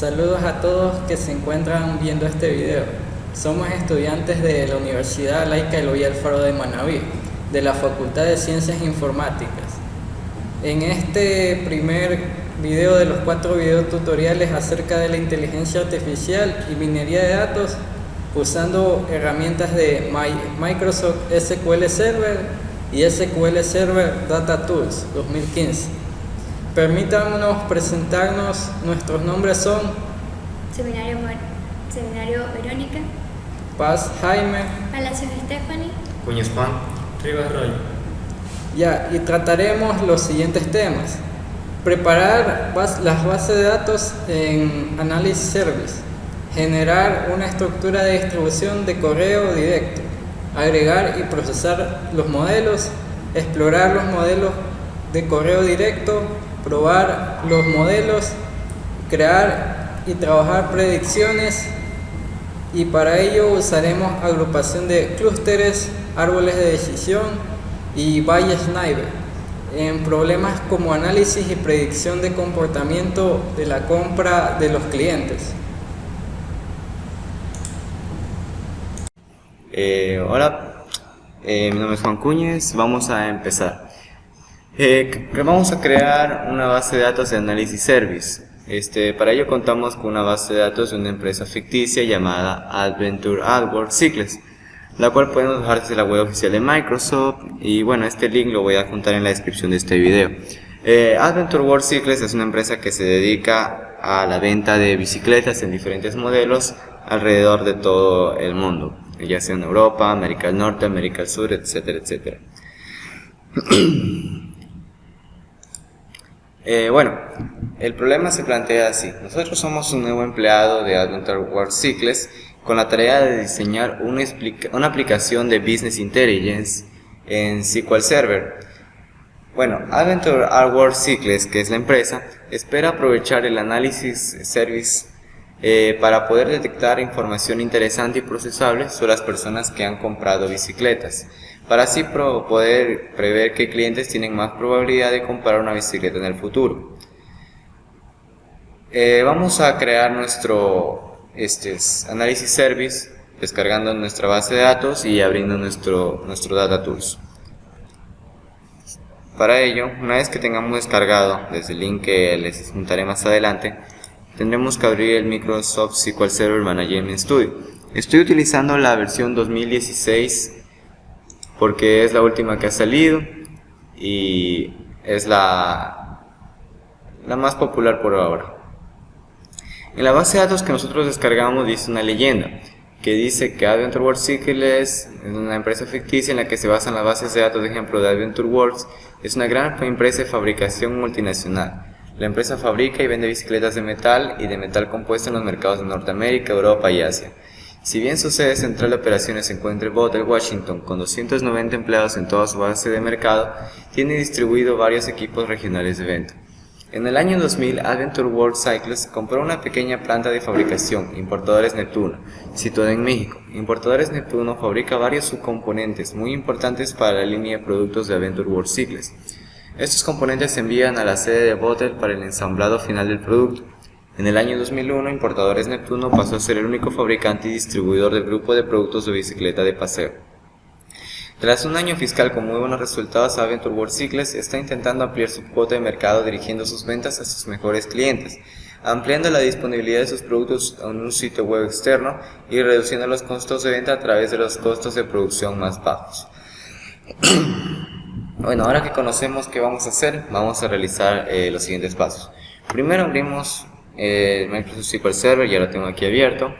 Saludos a todos que se encuentran viendo este video. Somos estudiantes de la Universidad Laica Eloy Alfaro de Manabí, de la Facultad de Ciencias Informáticas. En este primer video de los 4 videotutoriales acerca de la inteligencia artificial y minería de datos, usando herramientas de Microsoft SQL Server y SQL Server Data Tools 2015. Permítanos presentarnos. Nuestros nombres son Seminario Verónica, Paz Jaime, Palacios Stephanie, Cuñas Juan, Rivas Roy. y trataremos los siguientes temas: preparar las bases de datos en Analysis Service, generar una estructura de distribución de correo directo, agregar y procesar los modelos, explorar los modelos de correo directo, probar los modelos, crear y trabajar predicciones, y para ello usaremos agrupación de clústeres, árboles de decisión y Bayes-Neighbor en problemas como análisis y predicción de comportamiento de la compra de los clientes. Hola, mi nombre es Juan Cuñez. Vamos a empezar. Vamos a crear una base de datos de Analysis Service. Para ello contamos con una base de datos de una empresa ficticia llamada Adventure AdWords Cycles, la cual podemos bajar desde la web oficial de Microsoft, y bueno, este link lo voy a adjuntar en la descripción de este video. Adventure AdWords Cycles es una empresa que se dedica a la venta de bicicletas en diferentes modelos alrededor de todo el mundo, ya sea en Europa, América del Norte, América del Sur, etcétera, etcétera. Bueno, el problema se plantea así. Nosotros somos un nuevo empleado de Adventure AdWords Cycles con la tarea de diseñar una aplicación de Business Intelligence en SQL Server. Bueno, Adventure AdWords Cycles, que es la empresa, espera aprovechar el Analysis Service para poder detectar información interesante y procesable sobre las personas que han comprado bicicletas, para así poder prever qué clientes tienen más probabilidad de comprar una bicicleta en el futuro. Vamos a crear nuestro Analysis Service descargando nuestra base de datos y abriendo nuestro Data Tools. Para ello, una vez que tengamos descargado desde el link que les juntaré más adelante, tendremos que abrir el Microsoft SQL Server Management Studio. Estoy utilizando la versión 2016 porque es la última que ha salido y es la más popular por ahora. En la base de datos que nosotros descargamos dice una leyenda que dice que Adventure AdWords Cycles es una empresa ficticia en la que se basan las bases de datos de ejemplo de Adventure AdWords. Es una gran empresa de fabricación multinacional. La empresa fabrica y vende bicicletas de metal y de metal compuesto en los mercados de Norteamérica, Europa y Asia. Si bien su sede central de operaciones se encuentra en Bethel, Washington, con 290 empleados en toda su base de mercado, tiene distribuido varios equipos regionales de venta. En el año 2000, Adventure AdWords Cycles compró una pequeña planta de fabricación, Importadores Neptuno, situada en México. Importadores Neptuno fabrica varios subcomponentes muy importantes para la línea de productos de Adventure AdWords Cycles. Estos componentes se envían a la sede de Bethel para el ensamblado final del producto. En el año 2001, Importadores Neptuno pasó a ser el único fabricante y distribuidor del grupo de productos de bicicleta de paseo. Tras un año fiscal con muy buenos resultados, Adventure AdWords Cycles está intentando ampliar su cuota de mercado dirigiendo sus ventas a sus mejores clientes, ampliando la disponibilidad de sus productos en un sitio web externo y reduciendo los costos de venta a través de los costos de producción más bajos. Bueno, ahora que conocemos qué vamos a hacer, vamos a realizar los siguientes pasos. Primero abrimos Microsoft SQL Server, ya lo tengo aquí abierto,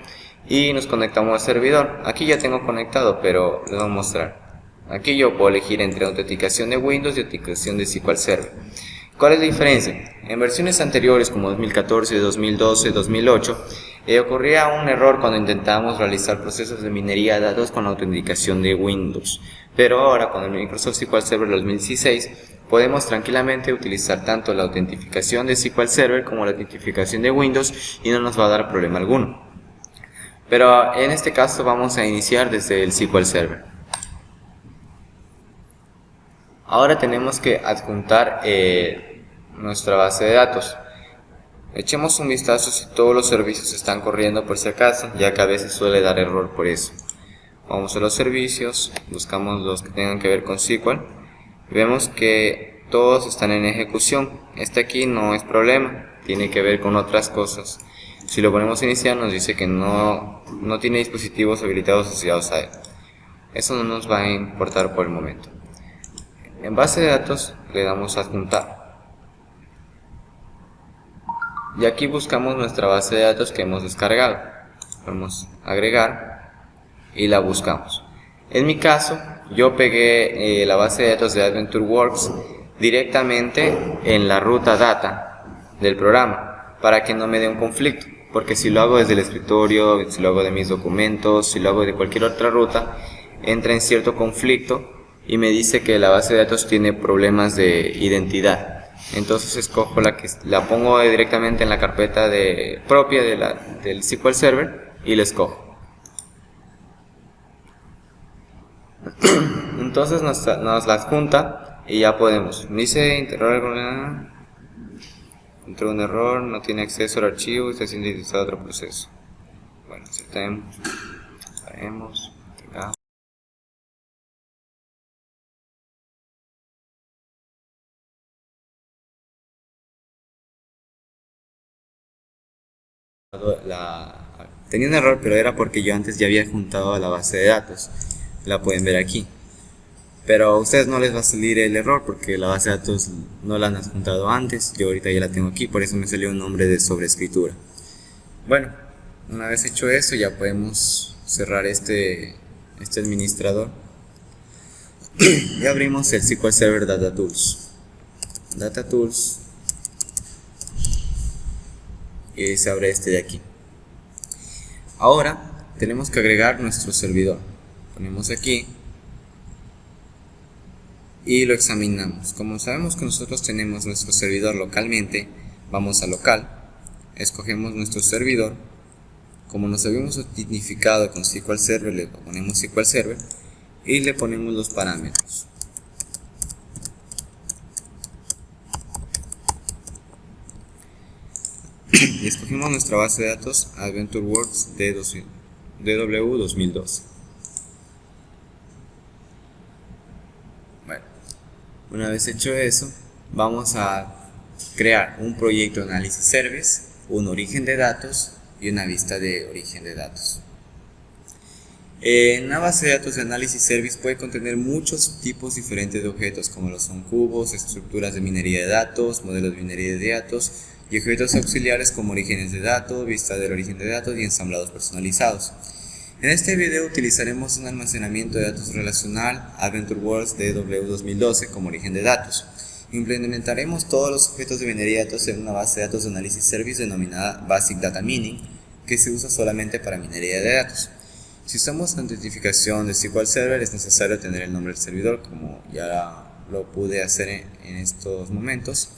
y nos conectamos al servidor. Aquí ya tengo conectado, pero les voy a mostrar. Aquí yo puedo elegir entre autenticación de Windows y autenticación de SQL Server. ¿Cuál es la diferencia? En versiones anteriores como 2014, 2012, 2008, ocurría un error cuando intentábamos realizar procesos de minería de datos con la autenticación de Windows. Pero ahora con el Microsoft SQL Server 2016 podemos tranquilamente utilizar tanto la autentificación de SQL Server como la autentificación de Windows y no nos va a dar problema alguno. Pero en este caso vamos a iniciar desde el SQL Server. Ahora tenemos que adjuntar nuestra base de datos. Echemos un vistazo si todos los servicios están corriendo por si acaso, ya que a veces suele dar error por eso. Vamos a los servicios, buscamos los que tengan que ver con SQL y vemos que todos están en ejecución. Este aquí no es problema, tiene que ver con otras cosas. Si lo ponemos a iniciar nos dice que no tiene dispositivos habilitados asociados a él. Eso no nos va a importar por el momento. En base de datos le damos a adjuntar. Y aquí buscamos nuestra base de datos que hemos descargado. Vamos a agregar y la buscamos. En mi caso, yo pegué la base de datos de AdventureWorks directamente en la ruta data del programa para que no me dé un conflicto. Porque si lo hago desde el escritorio, si lo hago de mis documentos, si lo hago de cualquier otra ruta, entra en cierto conflicto y me dice que la base de datos tiene problemas de identidad. Entonces escojo la pongo directamente en la carpeta propia del SQL Server y la escojo. Entonces nos la adjunta y ya podemos. Me dice entró un error, no tiene acceso al archivo, está siendo utilizado otro proceso. Bueno, aceptemos, haremos, acá. Tenía un error, pero era porque yo antes ya había juntado a la base de datos. La pueden ver aquí. Pero a ustedes no les va a salir el error porque la base de datos no la han adjuntado antes. Yo ahorita ya la tengo aquí, por eso me salió un nombre de sobreescritura. Bueno, una vez hecho eso ya podemos cerrar este administrador. Y abrimos el SQL Server Data Tools. Data Tools. Y se abre este de aquí. Ahora tenemos que agregar nuestro servidor. Ponemos aquí y lo examinamos. Como sabemos que nosotros tenemos nuestro servidor localmente, vamos a local, escogemos nuestro servidor. Como nos habíamos identificado con SQL Server, le ponemos SQL Server y le ponemos los parámetros. Y escogimos nuestra base de datos AdventureWorks DW 2012. Bueno, una vez hecho eso, vamos a crear un proyecto de análisis service, un origen de datos y una vista de origen de datos. Una base de datos de análisis service puede contener muchos tipos diferentes de objetos, como lo son cubos, estructuras de minería de datos, modelos de minería de datos y objetos auxiliares como orígenes de datos, vista del origen de datos y ensamblados personalizados. En este video utilizaremos un almacenamiento de datos relacional AdventureWorks DW 2012 como origen de datos. Implementaremos todos los objetos de minería de datos en una base de datos de análisis service denominada Basic Data Mining, que se usa solamente para minería de datos. Si usamos la autentificación de SQL Server es necesario tener el nombre del servidor, como ya lo pude hacer en estos momentos.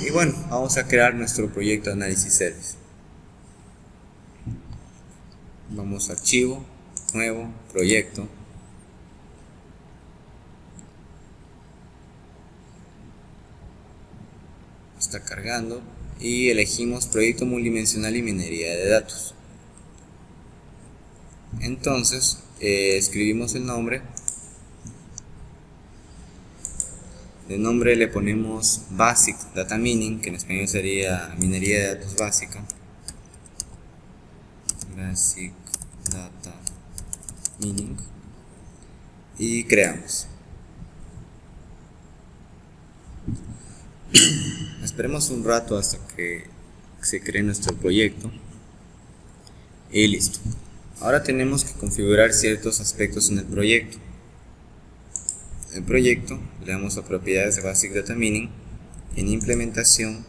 Y bueno, vamos a crear nuestro proyecto de análisis service. Vamos a archivo, nuevo, proyecto. Está cargando y elegimos proyecto multidimensional y minería de datos. Entonces escribimos el nombre. De nombre le ponemos Basic Data Mining, que en español sería minería de datos básica. Basic Data Mining. Y creamos. Esperemos un rato hasta que se cree nuestro proyecto. Y listo. Ahora tenemos que configurar ciertos aspectos en el proyecto. El proyecto le damos a propiedades de Basic Data Mining. En implementación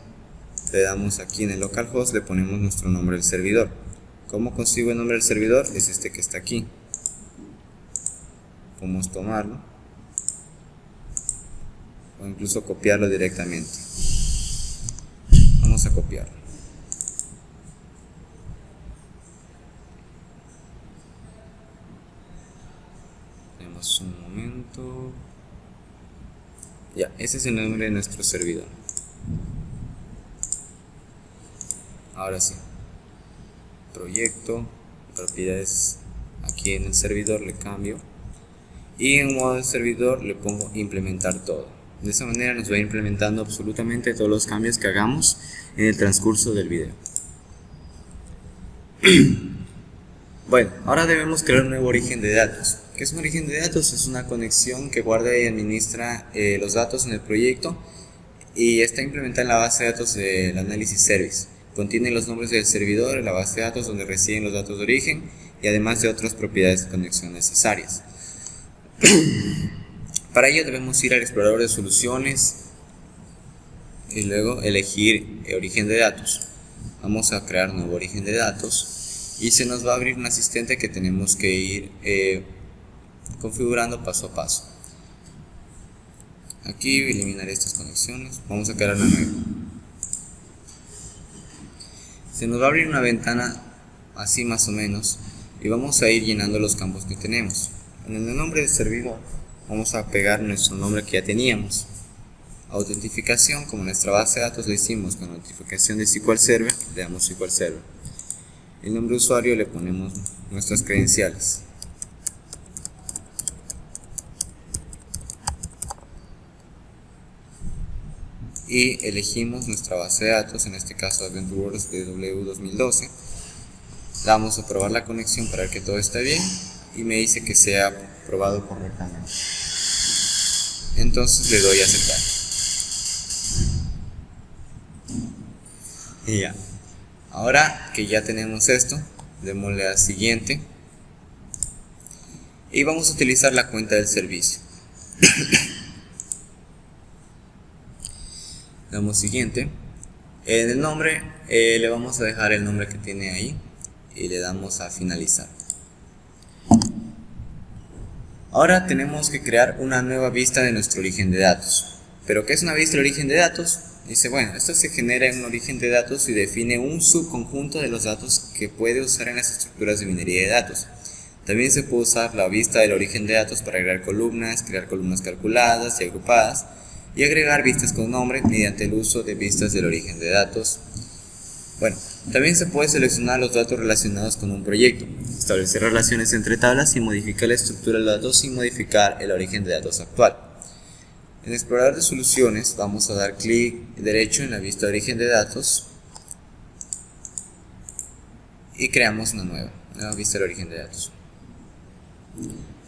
le damos aquí en el localhost, le ponemos nuestro nombre del servidor. ¿Cómo consigo el nombre del servidor? Es este que está aquí. Podemos tomarlo o incluso copiarlo directamente. Vamos a copiarlo. Tenemos un momento. Ya, ese es el nombre de nuestro servidor. Ahora sí, proyecto, propiedades, aquí en el servidor le cambio y en modo de servidor le pongo implementar todo. De esa manera nos va implementando absolutamente todos los cambios que hagamos en el transcurso del video. Bueno, ahora debemos crear un nuevo origen de datos. ¿Qué es un origen de datos? Es una conexión que guarda y administra los datos en el proyecto y está implementada en la base de datos del Analysis Service. Contiene los nombres del servidor, la base de datos donde residen los datos de origen y además de otras propiedades de conexión necesarias. Para ello debemos ir al explorador de soluciones y luego elegir origen de datos. Vamos a crear un nuevo origen de datos y se nos va a abrir un asistente que tenemos que ir configurando paso a paso. Aquí eliminaré estas conexiones, vamos a crear una nueva. Se nos va a abrir una ventana así más o menos y vamos a ir llenando los campos que tenemos. En el nombre del servidor vamos a pegar nuestro nombre que ya teníamos. Autentificación, como nuestra base de datos le hicimos con notificación de SQL Server, le damos SQL Server. El nombre de usuario le ponemos nuestras credenciales. Y elegimos nuestra base de datos, en este caso AdventureWorks DW 2012. Vamos a probar la conexión para ver que todo está bien y me dice que se ha probado correctamente. Entonces le doy a aceptar. Y ya. Ahora que ya tenemos esto, démosle a siguiente y vamos a utilizar la cuenta del servicio. Damos siguiente. En el nombre le vamos a dejar el nombre que tiene ahí y le damos a finalizar. Ahora tenemos que crear una nueva vista de nuestro origen de datos. ¿Pero qué es una vista de origen de datos? Dice, bueno, esto se genera en un origen de datos y define un subconjunto de los datos que puede usar en las estructuras de minería de datos. También se puede usar la vista del origen de datos para crear columnas calculadas y agrupadas y agregar vistas con nombre mediante el uso de vistas del origen de datos. Bueno, también se puede seleccionar los datos relacionados con un proyecto, establecer relaciones entre tablas y modificar la estructura de los datos sin modificar el origen de datos actual. En el explorador de soluciones vamos a dar clic derecho en la vista de origen de datos y creamos una nueva vista de origen de datos.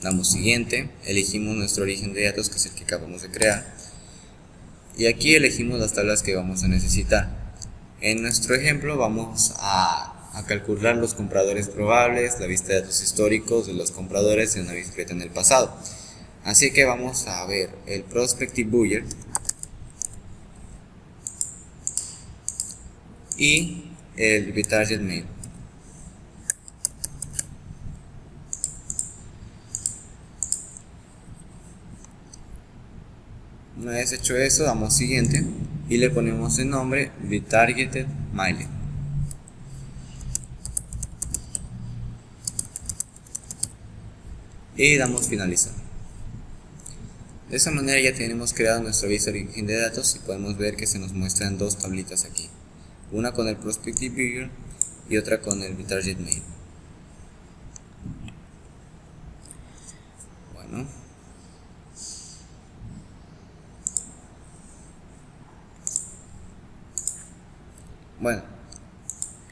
Damos siguiente, elegimos nuestro origen de datos que es el que acabamos de crear y aquí elegimos las tablas que vamos a necesitar. En nuestro ejemplo vamos a calcular los compradores probables, la vista de datos históricos de los compradores de una bicicleta en el pasado. Así que vamos a ver el Prospective Buyer y el Retarget Mail. Una vez hecho eso, damos siguiente y le ponemos el nombre Retargeted Mail. Y damos finalizar. De esa manera ya tenemos creado nuestra vista de origen de datos y podemos ver que se nos muestran dos tablitas aquí. Una con el Prospective Buyer y otra con el Retarget Mail. Bueno,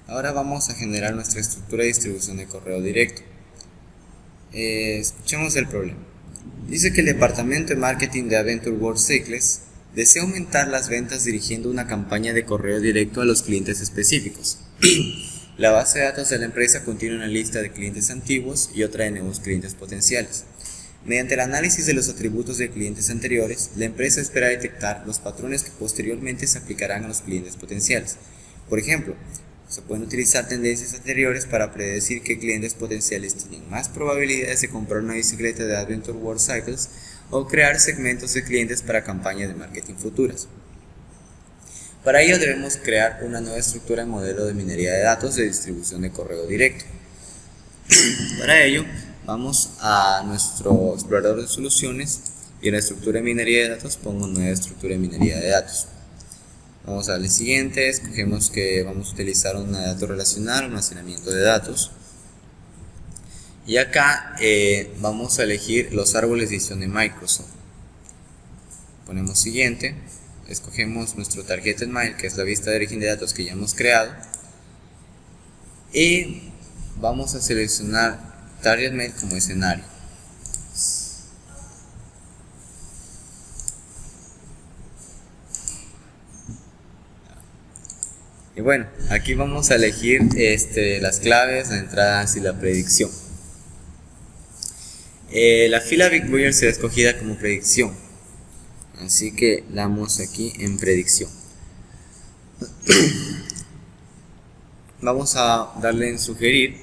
ahora vamos a generar nuestra estructura de distribución de correo directo. Escuchemos el problema. Dice que el departamento de marketing de AdventureWorks Cycles desea aumentar las ventas dirigiendo una campaña de correo directo a los clientes específicos. La base de datos de la empresa contiene una lista de clientes antiguos y otra de nuevos clientes potenciales. Mediante el análisis de los atributos de clientes anteriores, la empresa espera detectar los patrones que posteriormente se aplicarán a los clientes potenciales. Por ejemplo, se pueden utilizar tendencias anteriores para predecir qué clientes potenciales tienen más probabilidades de comprar una bicicleta de AdventureWorks Cycles o crear segmentos de clientes para campañas de marketing futuras. Para ello debemos crear una nueva estructura en modelo de minería de datos de distribución de correo directo. Para ello, vamos a nuestro explorador de soluciones y en la estructura de minería de datos pongo nueva estructura de minería de datos. Vamos a darle siguiente, escogemos que vamos a utilizar un dato relacional, almacenamiento de datos. Y acá vamos a elegir los árboles de decisión de Microsoft. Ponemos siguiente, escogemos nuestro target mail, que es la vista de origen de datos que ya hemos creado. Y vamos a seleccionar target mail como escenario. Y bueno, aquí vamos a elegir las claves, las entradas y la predicción. La fila Big Brother será escogida como predicción, así que damos aquí en predicción. Vamos a darle en sugerir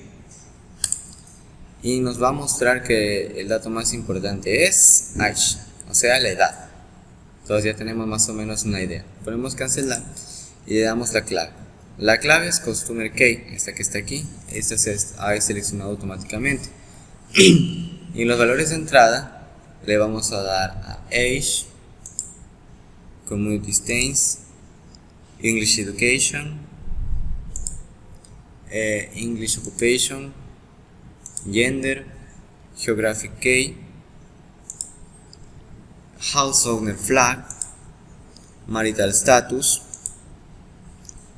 y nos va a mostrar que el dato más importante es age, o sea la edad. Entonces ya tenemos más o menos una idea. Ponemos cancelar y le damos la clave. La clave es Customer Key, esta que está aquí. Esta se ha seleccionado automáticamente. Y en los valores de entrada le vamos a dar a Age, Community States, English Education, English Occupation, Gender, Geographic Key, House Owner Flag, Marital Status,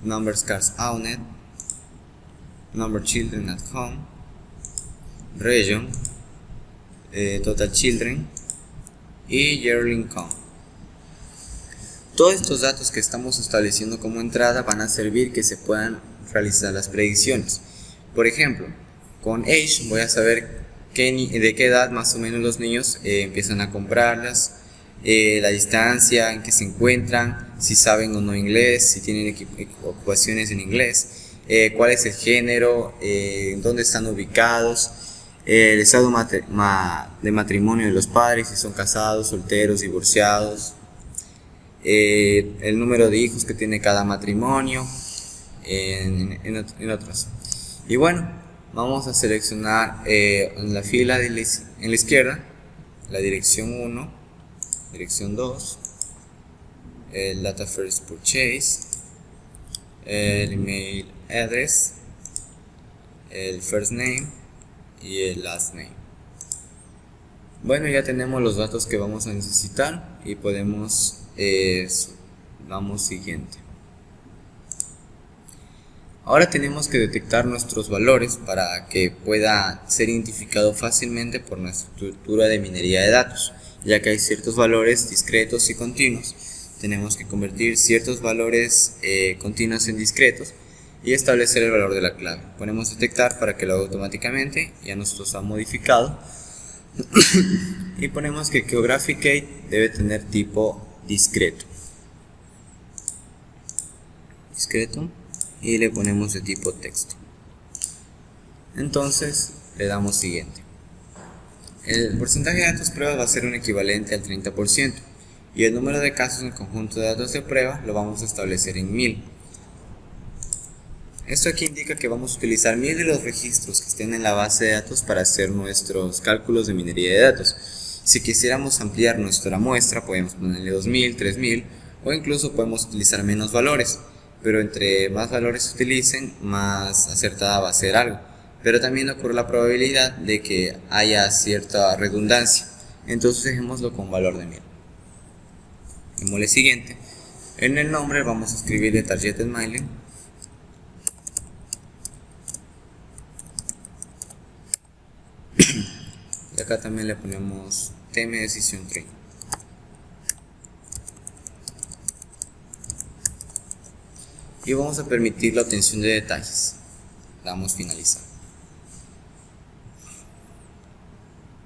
Numbers Cars Owned, Number Children at Home, Region, Total Children y Yearly Income. Todos estos datos que estamos estableciendo como entrada van a servir que se puedan realizar las predicciones. Por ejemplo, con Age voy a saber de qué edad más o menos los niños empiezan a comprarlas, la distancia en que se encuentran, si saben o no inglés, si tienen ocupaciones en inglés, cuál es el género, dónde están ubicados, el estado de matrimonio de los padres, si son casados, solteros, divorciados, el número de hijos que tiene cada matrimonio, en otros. Y bueno, vamos a seleccionar en la fila en la izquierda la dirección 1, dirección 2, el Data First Purchase, el Email Address, el First Name y el Last Name. Bueno, ya tenemos los datos que vamos a necesitar y podemos vamos siguiente. Ahora tenemos que detectar nuestros valores para que pueda ser identificado fácilmente por nuestra estructura de minería de datos, ya que hay ciertos valores discretos y continuos. Tenemos que convertir ciertos valores continuos en discretos y establecer el valor de la clave. Ponemos detectar para que lo haga automáticamente, ya nosotros ha modificado. Y ponemos que Geographic Key debe tener tipo discreto. Y le ponemos de tipo texto. Entonces le damos siguiente. El porcentaje de datos pruebas va a ser un equivalente al 30% y el número de casos en el conjunto de datos de prueba lo vamos a establecer en 1000. Esto aquí indica que vamos a utilizar 1000 de los registros que estén en la base de datos para hacer nuestros cálculos de minería de datos. Si quisiéramos ampliar nuestra muestra, podemos ponerle 2000, 3000 o incluso podemos utilizar menos valores, pero entre más valores se utilicen, más acertada va a ser algo. Pero también ocurre la probabilidad de que haya cierta redundancia, entonces dejémoslo con valor de 1000. Démosle siguiente. En el nombre vamos a escribirle targeted mailing. Y acá también le ponemos TM Decision Tree. Y vamos a permitir la obtención de detalles. Damos finalizar.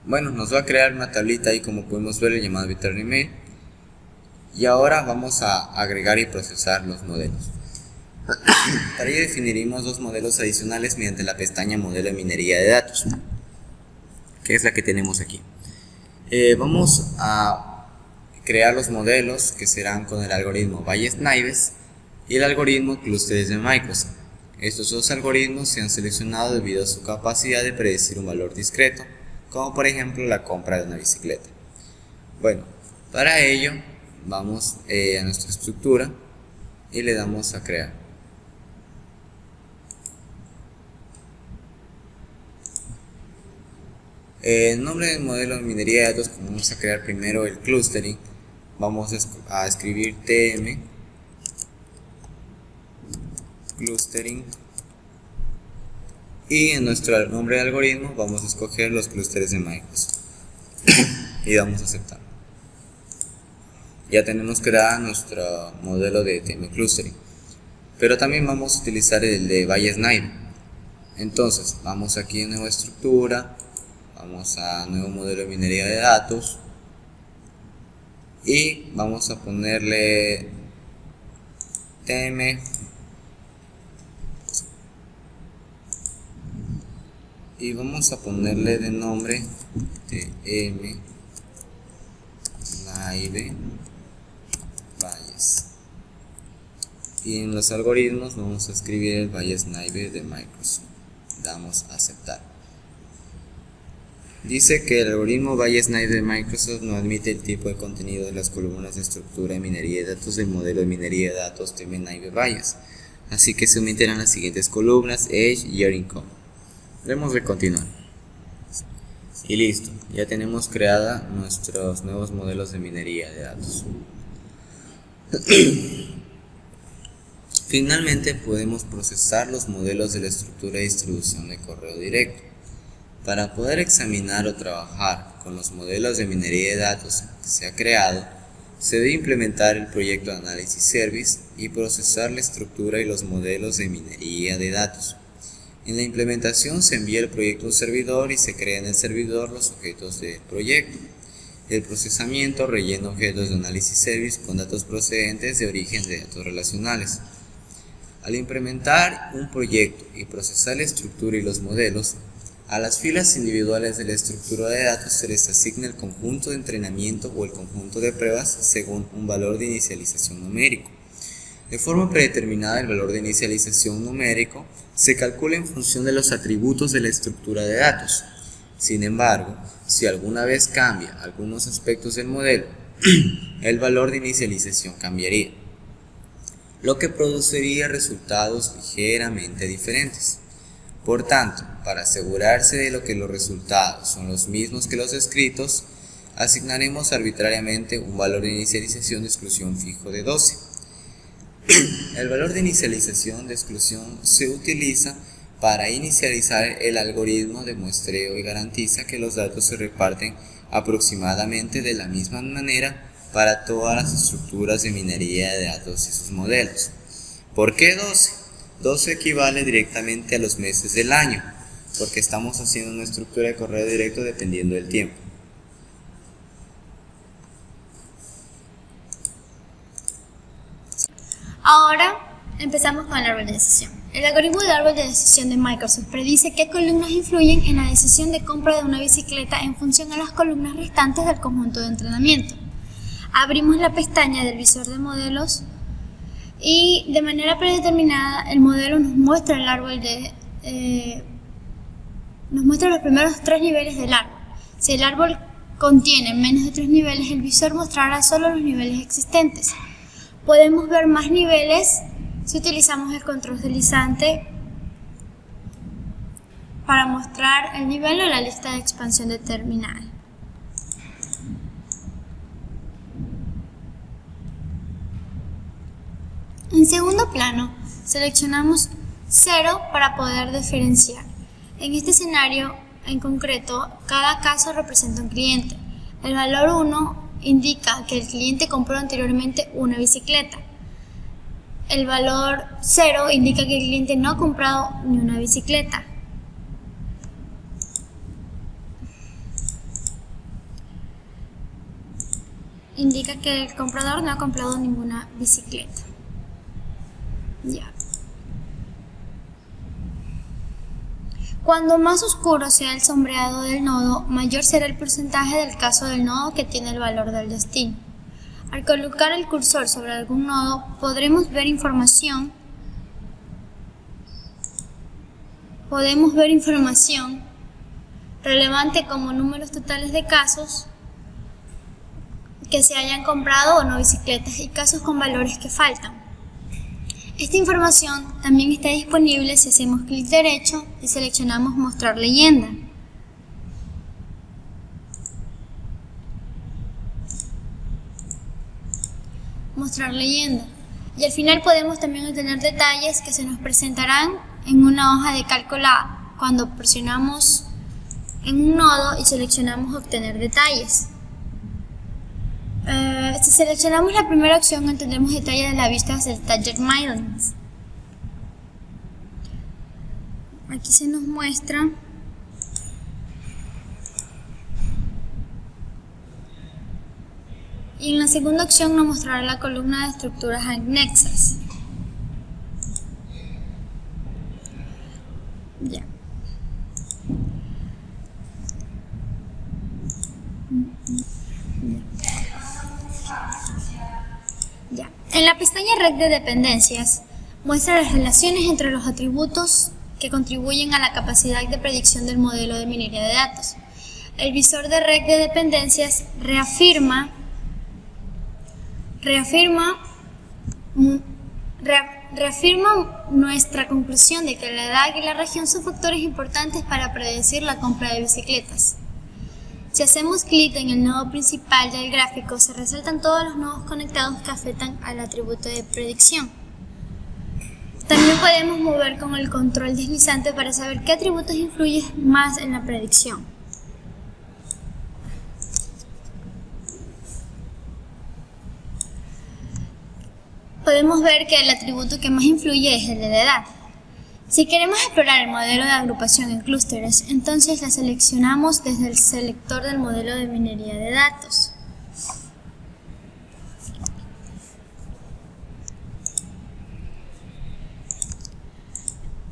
Bueno, nos va a crear una tablita ahí, como podemos ver, llamada Veterinary Mail. Y ahora vamos a agregar y procesar los modelos. Para ello definiremos dos modelos adicionales mediante la pestaña Modelo de minería de datos, que es la que tenemos aquí. Vamos a crear los modelos que serán con el algoritmo Bayes-Naives y el algoritmo Clusters de Microsoft. Estos dos algoritmos se han seleccionado debido a su capacidad de predecir un valor discreto, como por ejemplo la compra de una bicicleta. Bueno, para ello vamos a nuestra estructura y le damos a crear. El nombre del modelo de minería de datos, como vamos a crear primero el clustering, vamos a escribir tm clustering, y en nuestro nombre de algoritmo vamos a escoger los clústeres de Microsoft y damos a aceptar. Ya tenemos creado nuestro modelo de tm clustering, pero también vamos a utilizar el de Bayes-Naive. Entonces vamos aquí en nueva estructura, vamos a nuevo modelo de minería de datos y vamos a ponerle tm y vamos a ponerle de nombre tm Naive Bayes, y en los algoritmos vamos a escribir el Bayes-Naive de Microsoft. Damos a aceptar. Dice que el algoritmo Bayes-Naive de Microsoft no admite el tipo de contenido de las columnas de estructura de minería de datos del modelo de minería de datos tm Naive Bayes, así que se omitirán las siguientes columnas: age, year, income. Debemos de continuar. Y listo, ya tenemos creada nuestros nuevos modelos de minería de datos. Finalmente podemos procesar los modelos de la estructura de distribución de correo directo. Para poder examinar o trabajar con los modelos de minería de datos que se ha creado, se debe implementar el proyecto de análisis service y procesar la estructura y los modelos de minería de datos. En la implementación se envía el proyecto a un servidor y se crea en el servidor los objetos del proyecto. El procesamiento rellena objetos de análisis service con datos procedentes de origen de datos relacionales. Al implementar un proyecto y procesar la estructura y los modelos, a las filas individuales de la estructura de datos se les asigna el conjunto de entrenamiento o el conjunto de pruebas según un valor de inicialización numérico. De forma predeterminada, el valor de inicialización numérico se calcula en función de los atributos de la estructura de datos. Sin embargo, si alguna vez cambia algunos aspectos del modelo, el valor de inicialización cambiaría, lo que produciría resultados ligeramente diferentes. Por tanto, para asegurarse de que los resultados son los mismos que los escritos, asignaremos arbitrariamente un valor de inicialización de exclusión fijo de 12. El valor de inicialización de exclusión se utiliza para inicializar el algoritmo de muestreo y garantiza que los datos se reparten aproximadamente de la misma manera para todas las estructuras de minería de datos y sus modelos. ¿Por qué 12? 12 equivale directamente a los meses del año, porque estamos haciendo una estructura de correo directo dependiendo del tiempo. Ahora empezamos con el árbol de decisión. El algoritmo del árbol de decisión de Microsoft predice qué columnas influyen en la decisión de compra de una bicicleta en función a las columnas restantes del conjunto de entrenamiento. Abrimos la pestaña del visor de modelos y de manera predeterminada el modelo nos muestra el árbol nos muestra los primeros 3 niveles del árbol. Si el árbol contiene menos de 3 niveles, el visor mostrará solo los niveles existentes. Podemos ver más niveles si utilizamos el control deslizante para mostrar el nivel o la lista de expansión determinada. En segundo plano, seleccionamos 0 para poder diferenciar. En este escenario en concreto, cada caso representa un cliente. El valor 1 indica que el cliente compró anteriormente una bicicleta. El valor 0 indica que el cliente no ha comprado ni una bicicleta. Indica que el comprador no ha comprado ninguna bicicleta. Ya. Cuando más oscuro sea el sombreado del nodo, mayor será el porcentaje del caso del nodo que tiene el valor del destino. Al colocar el cursor sobre algún nodo, podremos ver información relevante como números totales de casos que se hayan comprado o no bicicletas y casos con valores que faltan. Esta información también está disponible si hacemos clic derecho y seleccionamos Mostrar leyenda. Mostrar leyenda. Y al final podemos también obtener detalles que se nos presentarán en una hoja de cálculo cuando presionamos en un nodo y seleccionamos Obtener detalles. Si seleccionamos la primera opción, obtendremos detalles de la vista del Target Miles. Aquí se nos muestra y en la segunda opción nos mostrará la columna de estructuras anexas. Ya. En la pestaña Red de dependencias muestra las relaciones entre los atributos que contribuyen a la capacidad de predicción del modelo de minería de datos. El visor de Red de dependencias reafirma nuestra conclusión de que la edad y la región son factores importantes para predecir la compra de bicicletas. Si hacemos clic en el nodo principal del gráfico, se resaltan todos los nodos conectados que afectan al atributo de predicción. También podemos mover con el control deslizante para saber qué atributos influyen más en la predicción. Podemos ver que el atributo que más influye es el de la edad. Si queremos explorar el modelo de agrupación en clústeres, entonces la seleccionamos desde el selector del modelo de minería de datos.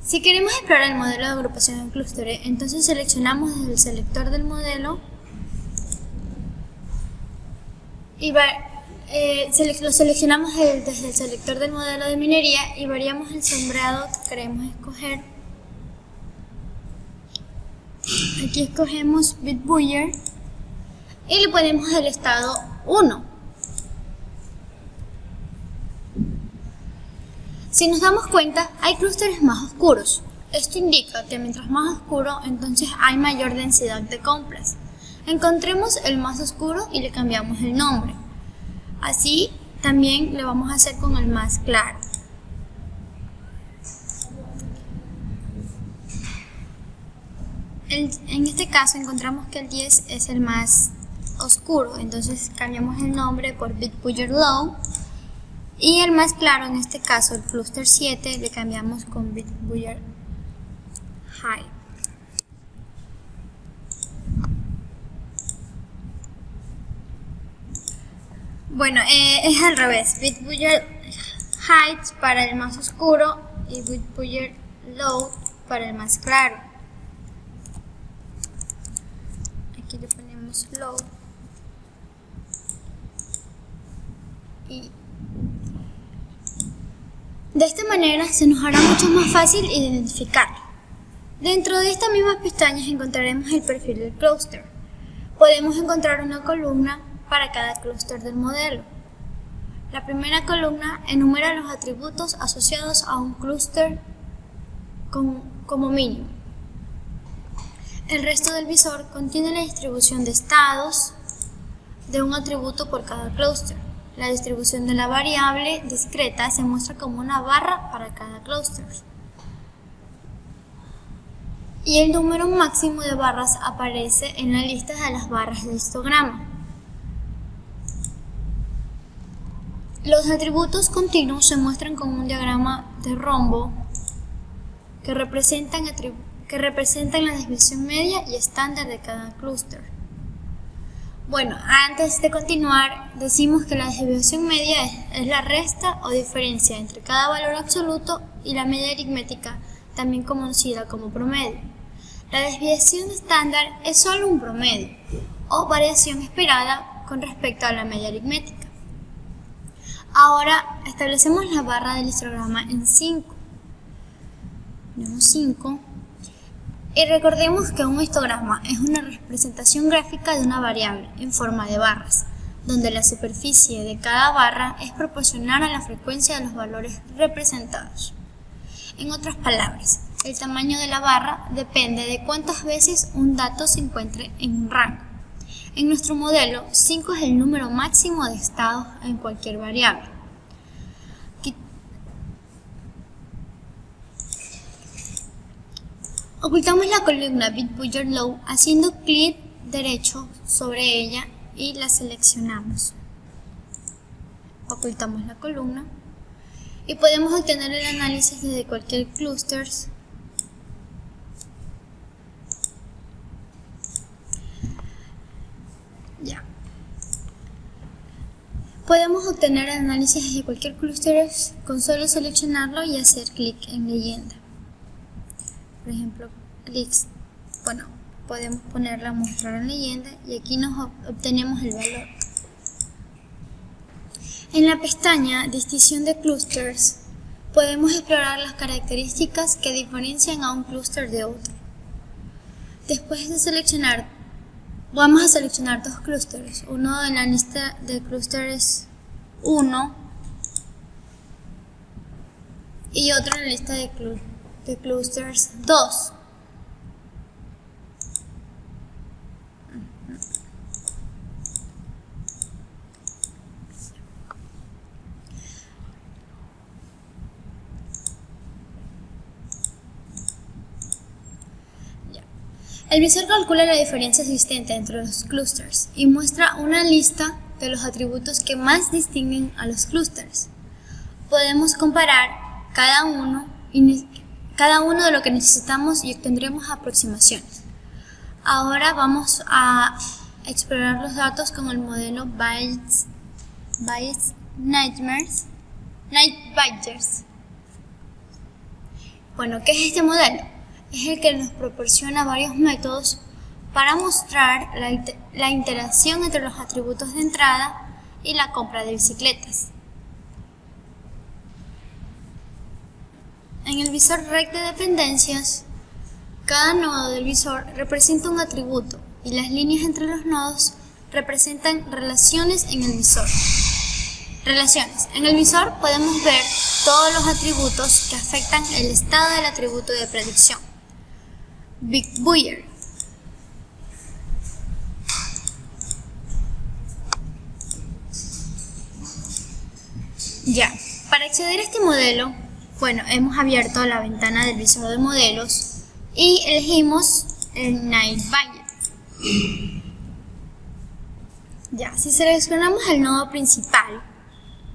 Si queremos explorar el modelo de agrupación en clústeres, entonces seleccionamos desde el selector del modelo y lo seleccionamos desde el selector del modelo de minería y variamos el sombreado que queremos escoger. Aquí escogemos Bitbuyer y le ponemos el estado 1. Si nos damos cuenta, hay clústeres más oscuros. Esto indica que mientras más oscuro, entonces hay mayor densidad de compras. Encontremos el más oscuro y le cambiamos el nombre. Así también le vamos a hacer con el más claro. En este caso encontramos que el 10 es el más oscuro, entonces cambiamos el nombre por Bitbuyer Low. Y el más claro, en este caso el Cluster 7, le cambiamos con Bitbuyer High. Bueno, es al revés, Bitbuyer High para el más oscuro y Bitbuyer Low para el más claro. Aquí le ponemos Low y de esta manera se nos hará mucho más fácil identificarlo. Dentro de estas mismas pestañas encontraremos el perfil del clúster. Podemos encontrar una columna para cada clúster del modelo. La primera columna enumera los atributos asociados a un clúster como mínimo. El resto del visor contiene la distribución de estados de un atributo por cada clúster. La distribución de la variable discreta se muestra como una barra para cada clúster. Y el número máximo de barras aparece en la lista de las barras de histograma. Los atributos continuos se muestran con un diagrama de rombo que representan la desviación media y estándar de cada clúster. Bueno, antes de continuar, decimos que la desviación media es la resta o diferencia entre cada valor absoluto y la media aritmética, también conocida como promedio. La desviación estándar es solo un promedio o variación esperada con respecto a la media aritmética. Ahora establecemos la barra del histograma en 5. Ponemos 5. Y recordemos que un histograma es una representación gráfica de una variable en forma de barras. donde la superficie de cada barra es proporcional a la frecuencia de los valores representados. En otras palabras, el tamaño de la barra depende de cuántas veces un dato se encuentre en un rango. En nuestro modelo, 5 es el número máximo de estados en cualquier variable. Ocultamos la columna BitBuilder-Low haciendo clic derecho sobre ella y la seleccionamos. Ocultamos la columna y podemos obtener el análisis desde cualquier clúster. Podemos obtener el análisis desde cualquier clúster con solo seleccionarlo y hacer clic en leyenda. Por ejemplo, podemos ponerla a mostrar en leyenda y aquí nos obtenemos el valor. En la pestaña Distinción de Clusters podemos explorar las características que diferencian a un clúster de otro. Después de seleccionar, vamos a seleccionar dos clústeres, uno en la lista de clústeres 1 y otro en la lista de clústeres 2. El visor calcula la diferencia existente entre los clústeres y muestra una lista de los atributos que más distinguen a los clústeres. Podemos comparar cada uno de lo que necesitamos y obtendremos aproximaciones. Ahora vamos a explorar los datos con el modelo Bayes Nightbudgets. Bueno, ¿qué es este modelo? Es el que nos proporciona varios métodos para mostrar la interacción entre los atributos de entrada y la compra de bicicletas. En el visor REC de dependencias, cada nodo del visor representa un atributo y las líneas entre los nodos representan relaciones en el visor. En el visor podemos ver todos los atributos que afectan el estado del atributo de predicción. BitBuilder. Para acceder a este modelo, hemos abierto la ventana del visor de modelos y elegimos el Nightbudget. Si seleccionamos el nodo principal,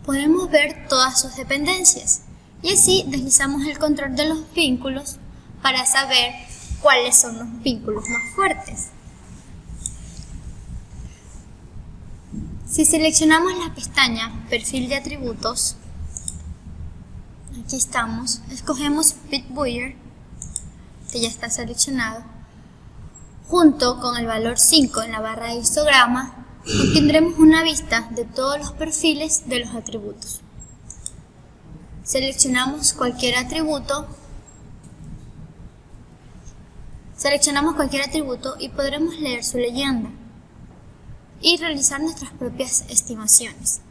podemos ver todas sus dependencias y así deslizamos el control de los vínculos para saber cuáles son los vínculos más fuertes. Si seleccionamos la pestaña Perfil de atributos, aquí estamos, escogemos BitBuilder, que ya está seleccionado, junto con el valor 5 en la barra de histograma, obtendremos una vista de todos los perfiles de los atributos. Seleccionamos cualquier atributo y podremos leer su leyenda y realizar nuestras propias estimaciones.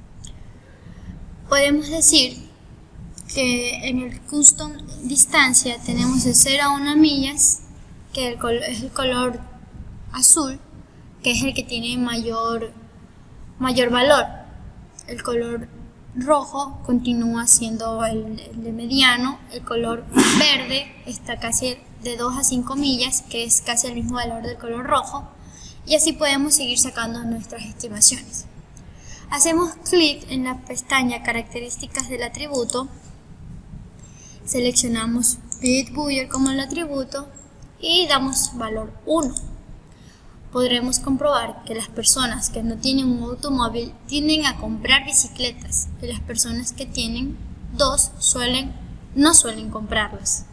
Podemos decir que en el custom distancia tenemos de 0 a 1 millas, que es el color azul, que es el que tiene mayor valor. El color rojo continúa siendo el de mediano, el color verde está casi de 2 a 5 millas, que es casi el mismo valor del color rojo, y así podemos seguir sacando nuestras estimaciones. Hacemos clic en la pestaña Características del atributo, seleccionamos BitBuilder como el atributo y damos valor 1. Podremos comprobar que las personas que no tienen un automóvil tienden a comprar bicicletas y las personas que tienen 2 no suelen comprarlas.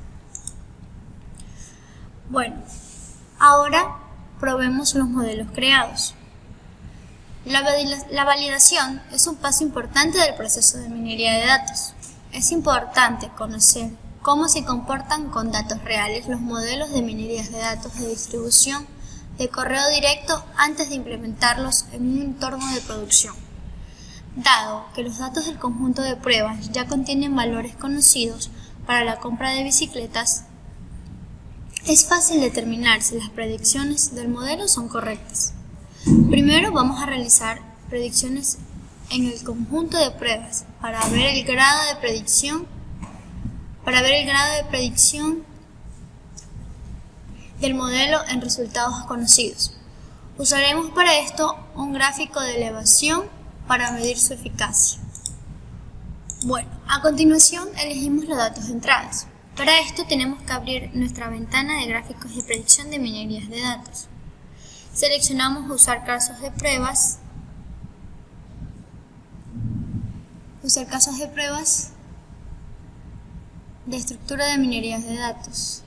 Ahora probemos los modelos creados. La validación es un paso importante del proceso de minería de datos. Es importante conocer cómo se comportan con datos reales los modelos de minería de datos de distribución de correo directo antes de implementarlos en un entorno de producción. Dado que los datos del conjunto de pruebas ya contienen valores conocidos para la compra de bicicletas, es fácil determinar si las predicciones del modelo son correctas. Primero vamos a realizar predicciones en el conjunto de pruebas para ver el grado de predicción del modelo en resultados conocidos. Usaremos para esto un gráfico de elevación para medir su eficacia. Bueno, a continuación elegimos los datos entrados. Para esto tenemos que abrir nuestra ventana de gráficos de predicción de minerías de datos. Seleccionamos usar casos de pruebas. De estructura de minerías de datos.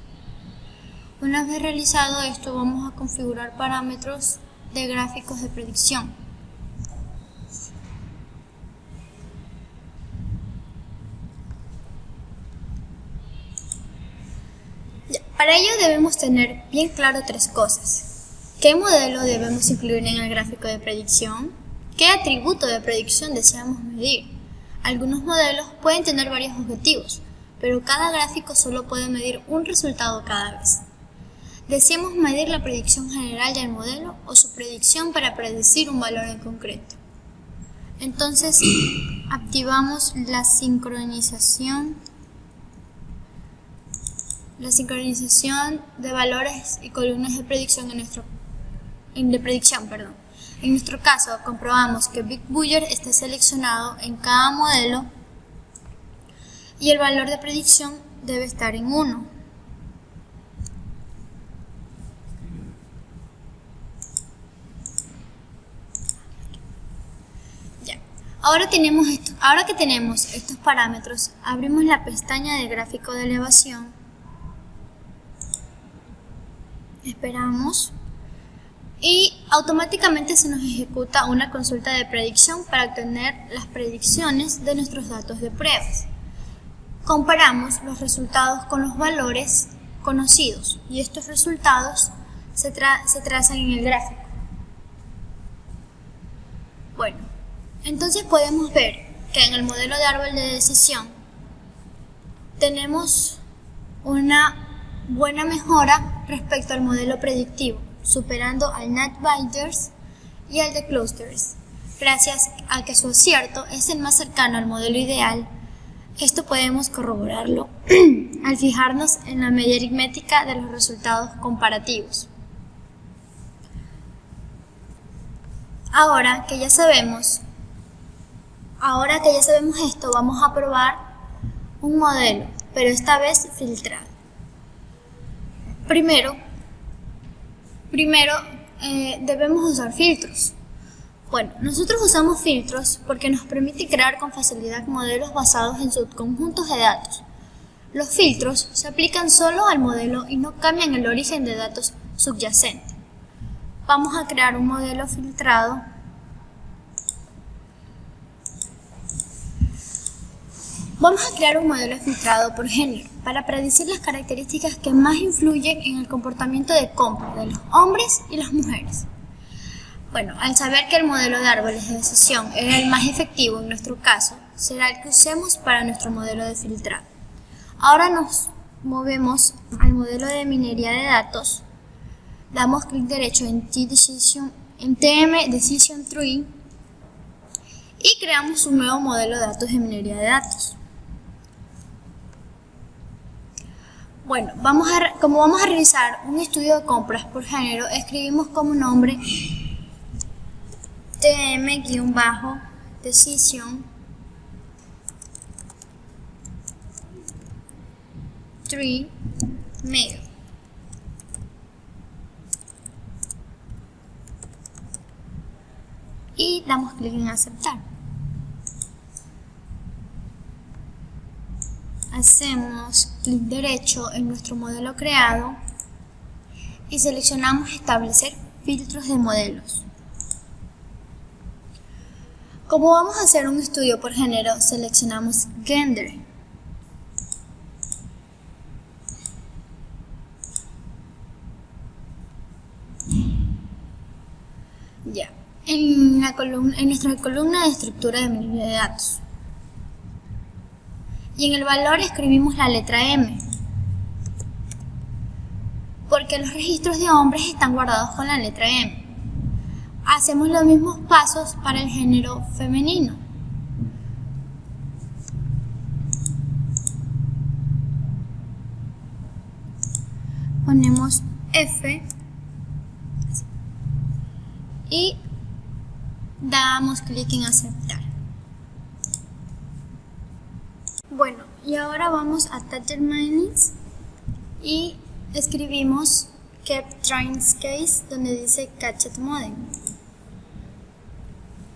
Una vez realizado esto, vamos a configurar parámetros de gráficos de predicción. Para ello debemos tener bien claro tres cosas. ¿Qué modelo debemos incluir en el gráfico de predicción? ¿Qué atributo de predicción deseamos medir? Algunos modelos pueden tener varios objetivos, pero cada gráfico solo puede medir un resultado cada vez. ¿Deseamos medir la predicción general del modelo o su predicción para predecir un valor en concreto? Entonces, activamos la sincronización de valores y columnas de predicción en nuestro caso, comprobamos que Big Buyer está seleccionado en cada modelo y el valor de predicción debe estar en 1. Ahora que tenemos estos parámetros, abrimos la pestaña de gráfico de elevación, esperamos y automáticamente se nos ejecuta una consulta de predicción para obtener las predicciones de nuestros datos de pruebas. Comparamos los resultados con los valores conocidos y estos resultados se trazan en el gráfico. Bueno, entonces podemos ver que en el modelo de árbol de decisión tenemos una buena mejora respecto al modelo predictivo, superando al NatBuyers y al de Clusters. Gracias a que su acierto es el más cercano al modelo ideal, esto podemos corroborarlo al fijarnos en la media aritmética de los resultados comparativos. Ahora que ya sabemos esto, vamos a probar un modelo, pero esta vez filtrado. Primero debemos usar filtros. Bueno, nosotros usamos filtros porque nos permite crear con facilidad modelos basados en subconjuntos de datos. Los filtros se aplican solo al modelo y no cambian el origen de datos subyacente. Vamos a crear un modelo filtrado. Vamos a crear un modelo filtrado por género para predecir las características que más influyen en el comportamiento de compra de los hombres y las mujeres. Bueno, al saber que el modelo de árboles de decisión era el más efectivo en nuestro caso, será el que usemos para nuestro modelo de filtrado. Ahora nos movemos al modelo de minería de datos, damos clic derecho en TM Decision Tree y creamos un nuevo modelo de datos de minería de datos. Bueno, como vamos a realizar un estudio de compras por género, escribimos como nombre TM-Decision Tree Male. Y damos clic en aceptar. Hacemos clic derecho en nuestro modelo creado y seleccionamos establecer filtros de modelos. Como vamos a hacer un estudio por género, seleccionamos Gender. en nuestra columna de estructura de minería de datos. Y en el valor escribimos la letra M, porque los registros de hombres están guardados con la letra M. Hacemos los mismos pasos para el género femenino. Ponemos F y damos clic en aceptar. Bueno, y ahora vamos a Tagger Minings y escribimos kept trains case donde dice cached modem.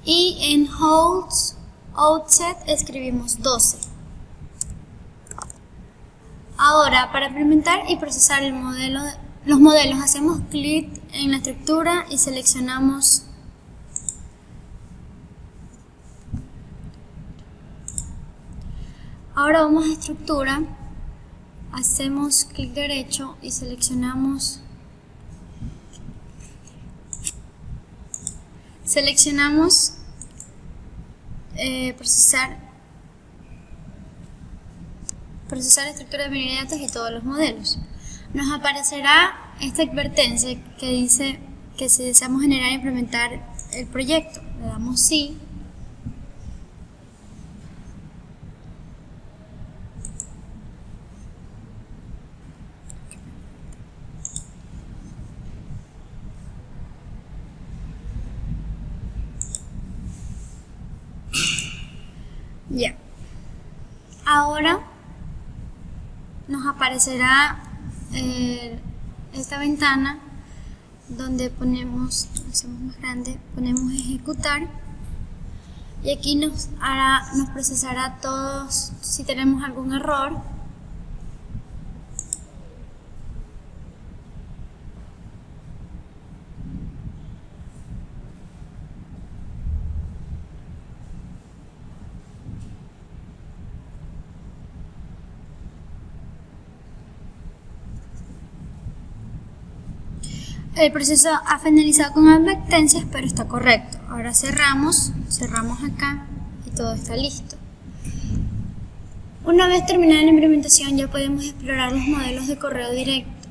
Y en holds outset escribimos 12. Ahora, para implementar y procesar los modelos, hacemos clic en la estructura y seleccionamos Ahora vamos a estructura, hacemos clic derecho y seleccionamos procesar estructura de minería de datos y todos los modelos. Nos aparecerá esta advertencia que dice que si deseamos generar e implementar el proyecto, le damos sí. Ya. Ahora nos aparecerá esta ventana donde hacemos más grande, ponemos ejecutar y aquí nos procesará todos si tenemos algún error. El proceso ha finalizado con advertencias, pero está correcto. Ahora cerramos acá y todo está listo. Una vez terminada la implementación ya podemos explorar los modelos de correo directo.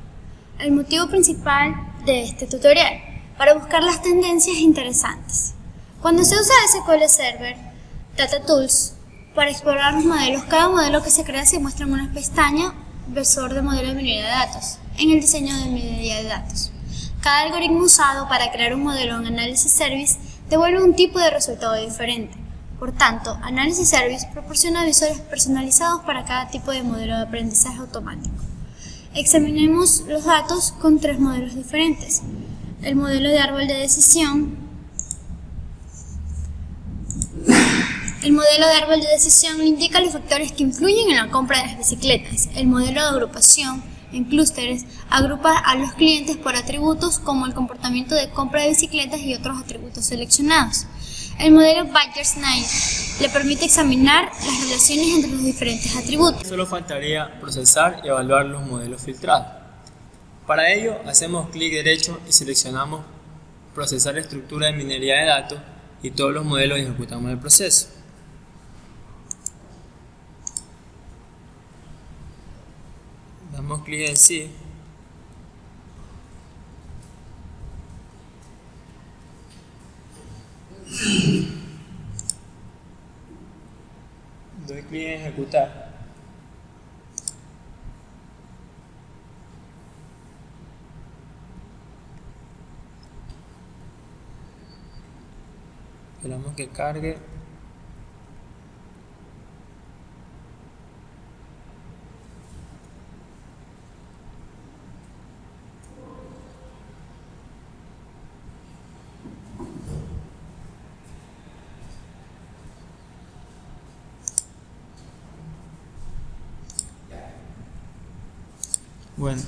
El motivo principal de este tutorial, para buscar las tendencias interesantes. Cuando se usa SQL Server, Data Tools, para explorar los modelos, cada modelo que se crea se muestra en una pestaña Versor de modelo de minería de datos, en el diseño de minería de datos. Cada algoritmo usado para crear un modelo en Analysis Service devuelve un tipo de resultado diferente. Por tanto, Analysis Service proporciona visores personalizados para cada tipo de modelo de aprendizaje automático. Examinemos los datos con 3 modelos diferentes. El modelo de árbol de decisión. El modelo de árbol de decisión indica los factores que influyen en la compra de las bicicletas. El modelo de agrupación en clústeres agrupa a los clientes por atributos como el comportamiento de compra de bicicletas y otros atributos seleccionados. El modelo Bayes-9 le permite examinar las relaciones entre los diferentes atributos. Solo faltaría procesar y evaluar los modelos filtrados. Para ello, hacemos clic derecho y seleccionamos procesar estructura de minería de datos y todos los modelos y ejecutamos el proceso. Damos clic en sí. Doy clic en ejecutar. Esperamos que cargue. Bueno,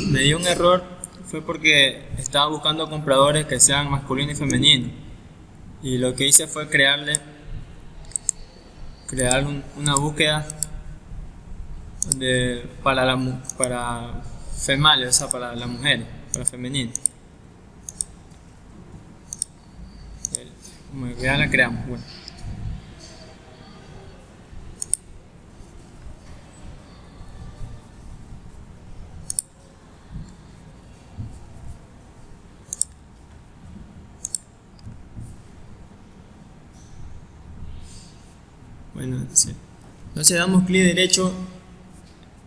me dio un error, fue porque estaba buscando compradores que sean masculino y femenino. Y lo que hice fue crear una búsqueda para females, o sea, para las mujeres, para femenino. como ya la creamos. Entonces damos clic derecho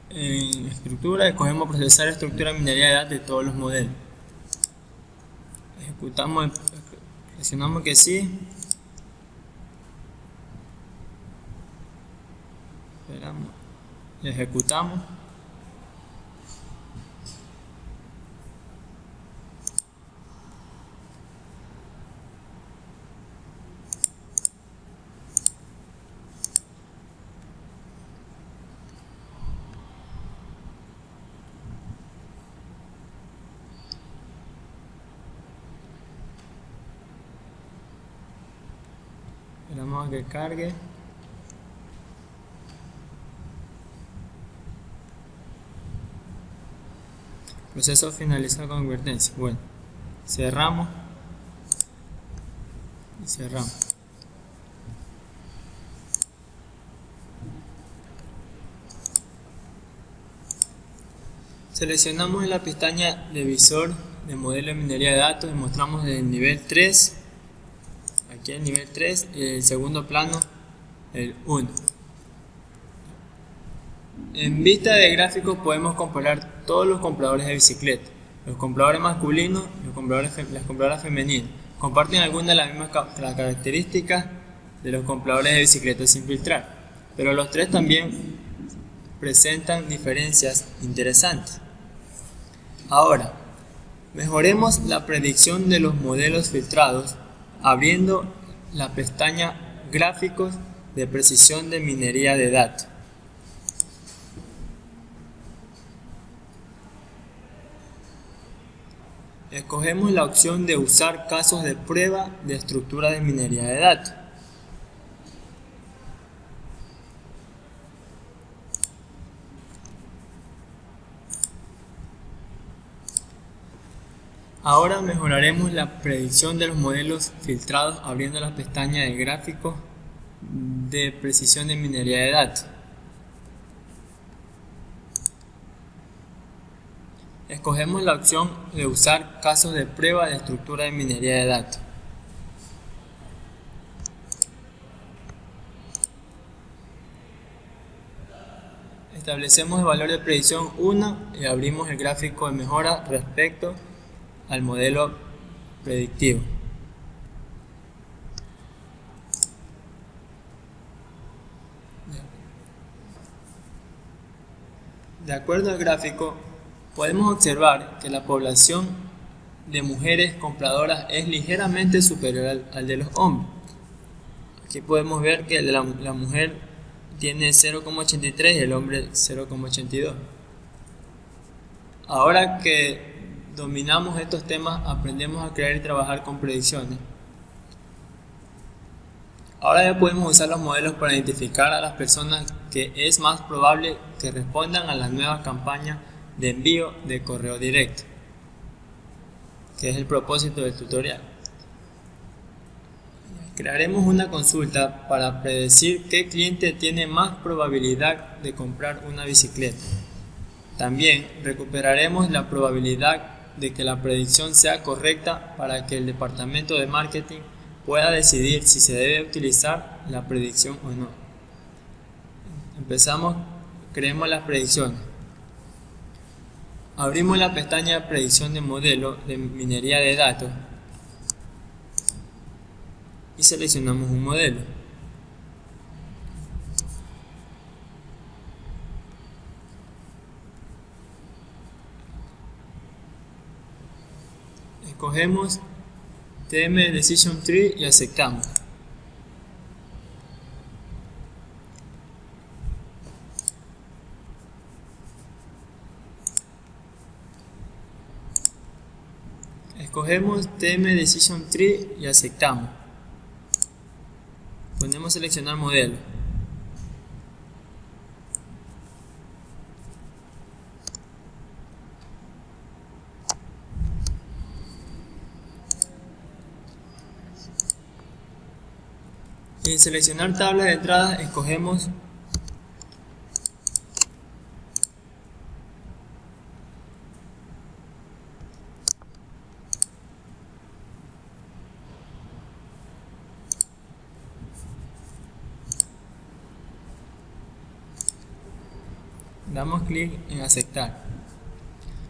en estructura, escogemos procesar estructura de minería de datos de todos los modelos. Ejecutamos, presionamos que sí. Esperamos y ejecutamos. Esperamos a que cargue. Proceso finalizado con advertencia. Bueno, cerramos y cerramos. Seleccionamos en la pestaña de visor de modelo de minería de datos y mostramos el nivel 3. Aquí el nivel 3 y el segundo plano el 1. En vista de gráficos podemos comparar todos los compradores de bicicleta. Los compradores masculinos y las compradoras femeninas comparten algunas de las mismas características de los compradores de bicicleta sin filtrar, pero los tres también presentan diferencias interesantes. Ahora, mejoremos la predicción de los modelos filtrados abriendo la pestaña Gráficos de precisión de minería de datos. Escogemos la opción de usar casos de prueba de estructura de minería de datos. Ahora mejoraremos la predicción de los modelos filtrados abriendo la pestaña de gráficos de precisión de minería de datos. Escogemos la opción de usar casos de prueba de estructura de minería de datos. Establecemos el valor de predicción 1 y abrimos el gráfico de mejora respecto al modelo predictivo. De acuerdo al gráfico, podemos observar que la población de mujeres compradoras es ligeramente superior al de los hombres. Aquí podemos ver que la mujer tiene 0,83 y el hombre 0,82. Ahora que dominamos estos temas, aprendemos a crear y trabajar con predicciones. Ahora ya podemos usar los modelos para identificar a las personas que es más probable que respondan a las nuevas campañas de envío de correo directo, que es el propósito del tutorial. Crearemos una consulta para predecir qué cliente tiene más probabilidad de comprar una bicicleta. También recuperaremos la probabilidad de que la predicción sea correcta para que el departamento de marketing pueda decidir si se debe utilizar la predicción o no. Creemos las predicciones. Abrimos la pestaña de predicción de modelo de minería de datos y seleccionamos un modelo. Escogemos TM Decision Tree y aceptamos. Escogemos TM Decision Tree y aceptamos. Ponemos seleccionar modelo. En seleccionar tablas de entrada escogemos damos clic en aceptar.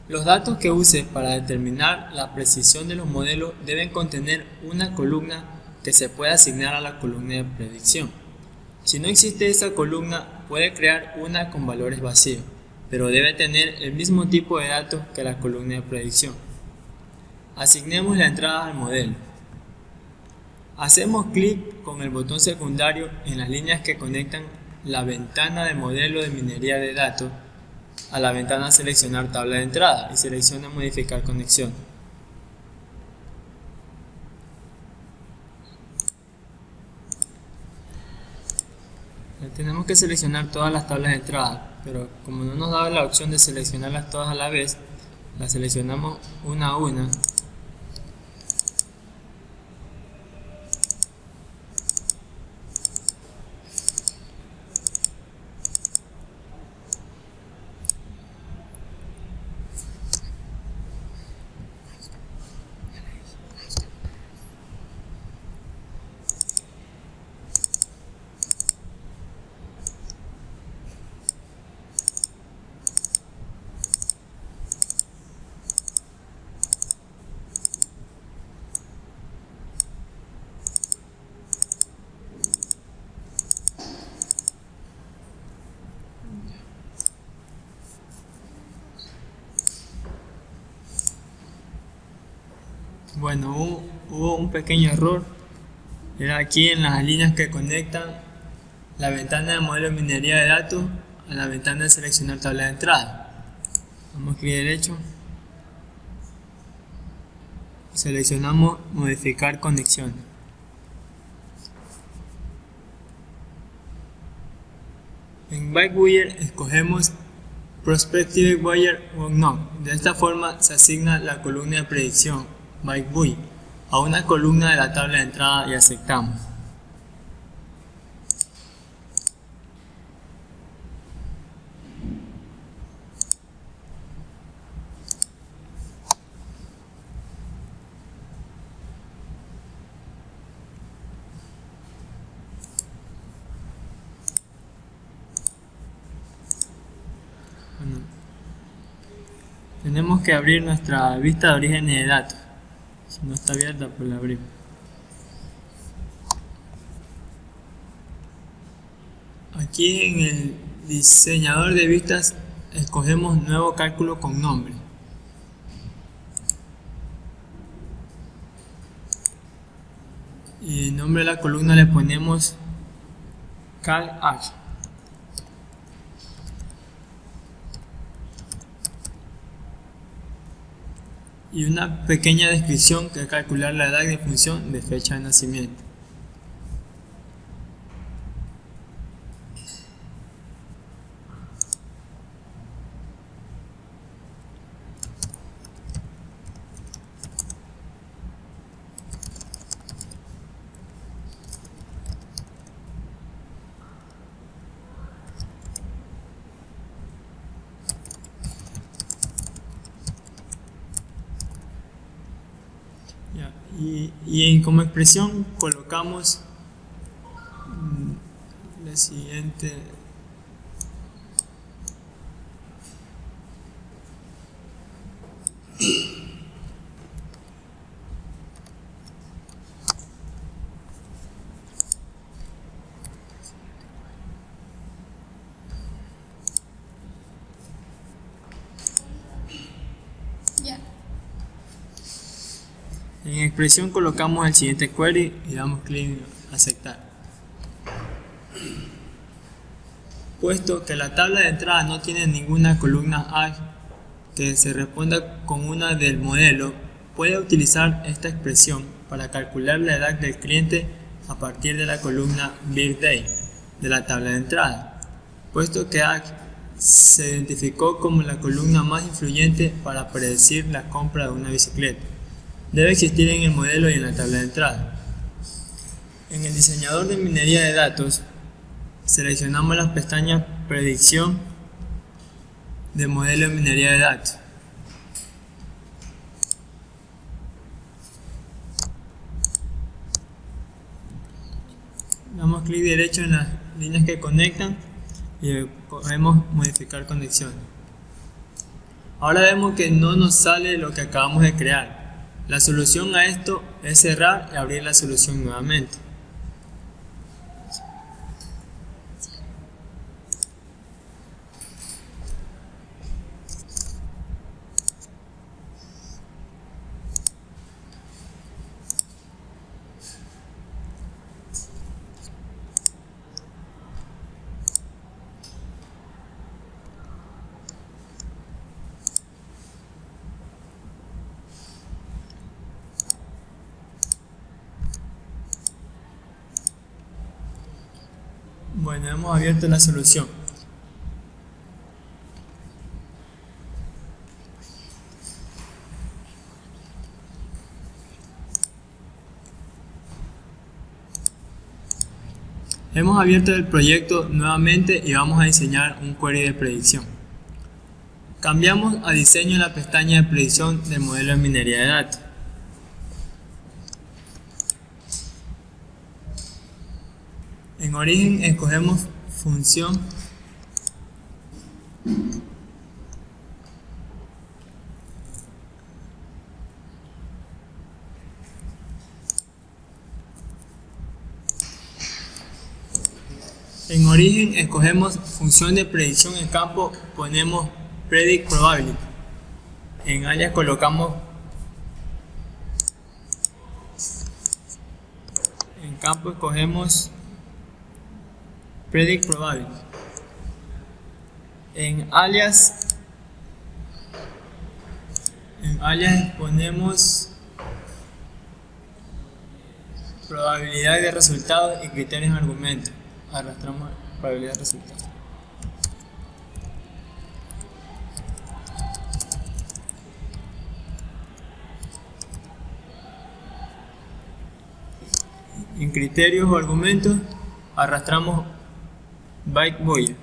Los datos que use para determinar la precisión de los modelos deben contener una columna que se pueda asignar a la columna de predicción. Si no existe esa columna, puede crear una con valores vacíos, pero debe tener el mismo tipo de datos que la columna de predicción. Asignemos la entrada al modelo. Hacemos clic con el botón secundario en las líneas que conectan la ventana de modelo de minería de datos a la ventana seleccionar tabla de entrada y selecciona modificar conexión. Tenemos que seleccionar todas las tablas de entrada, pero como no nos da la opción de seleccionarlas todas a la vez, las seleccionamos una a una. Bueno, hubo un pequeño error. Era aquí en las líneas que conectan la ventana de modelo de minería de datos a la ventana de seleccionar tabla de entrada. Damos clic derecho. Seleccionamos modificar conexión. En ByteWire escogemos Prospective Wire or None. De esta forma se asigna la columna de predicción ByteWire a una columna de la tabla de entrada y aceptamos. Bueno, tenemos que abrir nuestra vista de orígenes de datos. Si no está abierta, pues la abrimos. Aquí en el diseñador de vistas escogemos nuevo cálculo con nombre. Y el nombre de la columna le ponemos CalH. Y una pequeña descripción que es calcular la edad en función de fecha de nacimiento. Y como expresión colocamos la siguiente. En expresión colocamos el siguiente query y damos clic en aceptar. Puesto que la tabla de entrada no tiene ninguna columna age que se responda con una del modelo, puede utilizar esta expresión para calcular la edad del cliente a partir de la columna birthday de la tabla de entrada, puesto que age se identificó como la columna más influyente para predecir la compra de una bicicleta. Debe existir en el modelo y en la tabla de entrada. En el diseñador de minería de datos, seleccionamos las pestañas Predicción de modelo de minería de datos. Damos clic derecho en las líneas que conectan y podemos modificar conexión. Ahora vemos que no nos sale lo que acabamos de crear. La solución a esto es cerrar y abrir la solución nuevamente. Bueno, hemos abierto la solución. Hemos abierto el proyecto nuevamente y vamos a diseñar un query de predicción. Cambiamos a diseño en la pestaña de predicción del modelo de minería de datos. En origen escogemos función de predicción. En campo ponemos predict probability. En alias colocamos en campo escogemos predict probability. En alias ponemos probabilidad de resultados y criterios en argumentos. Arrastramos probabilidad de resultados. En criterios o argumentos arrastramos byte Boolean.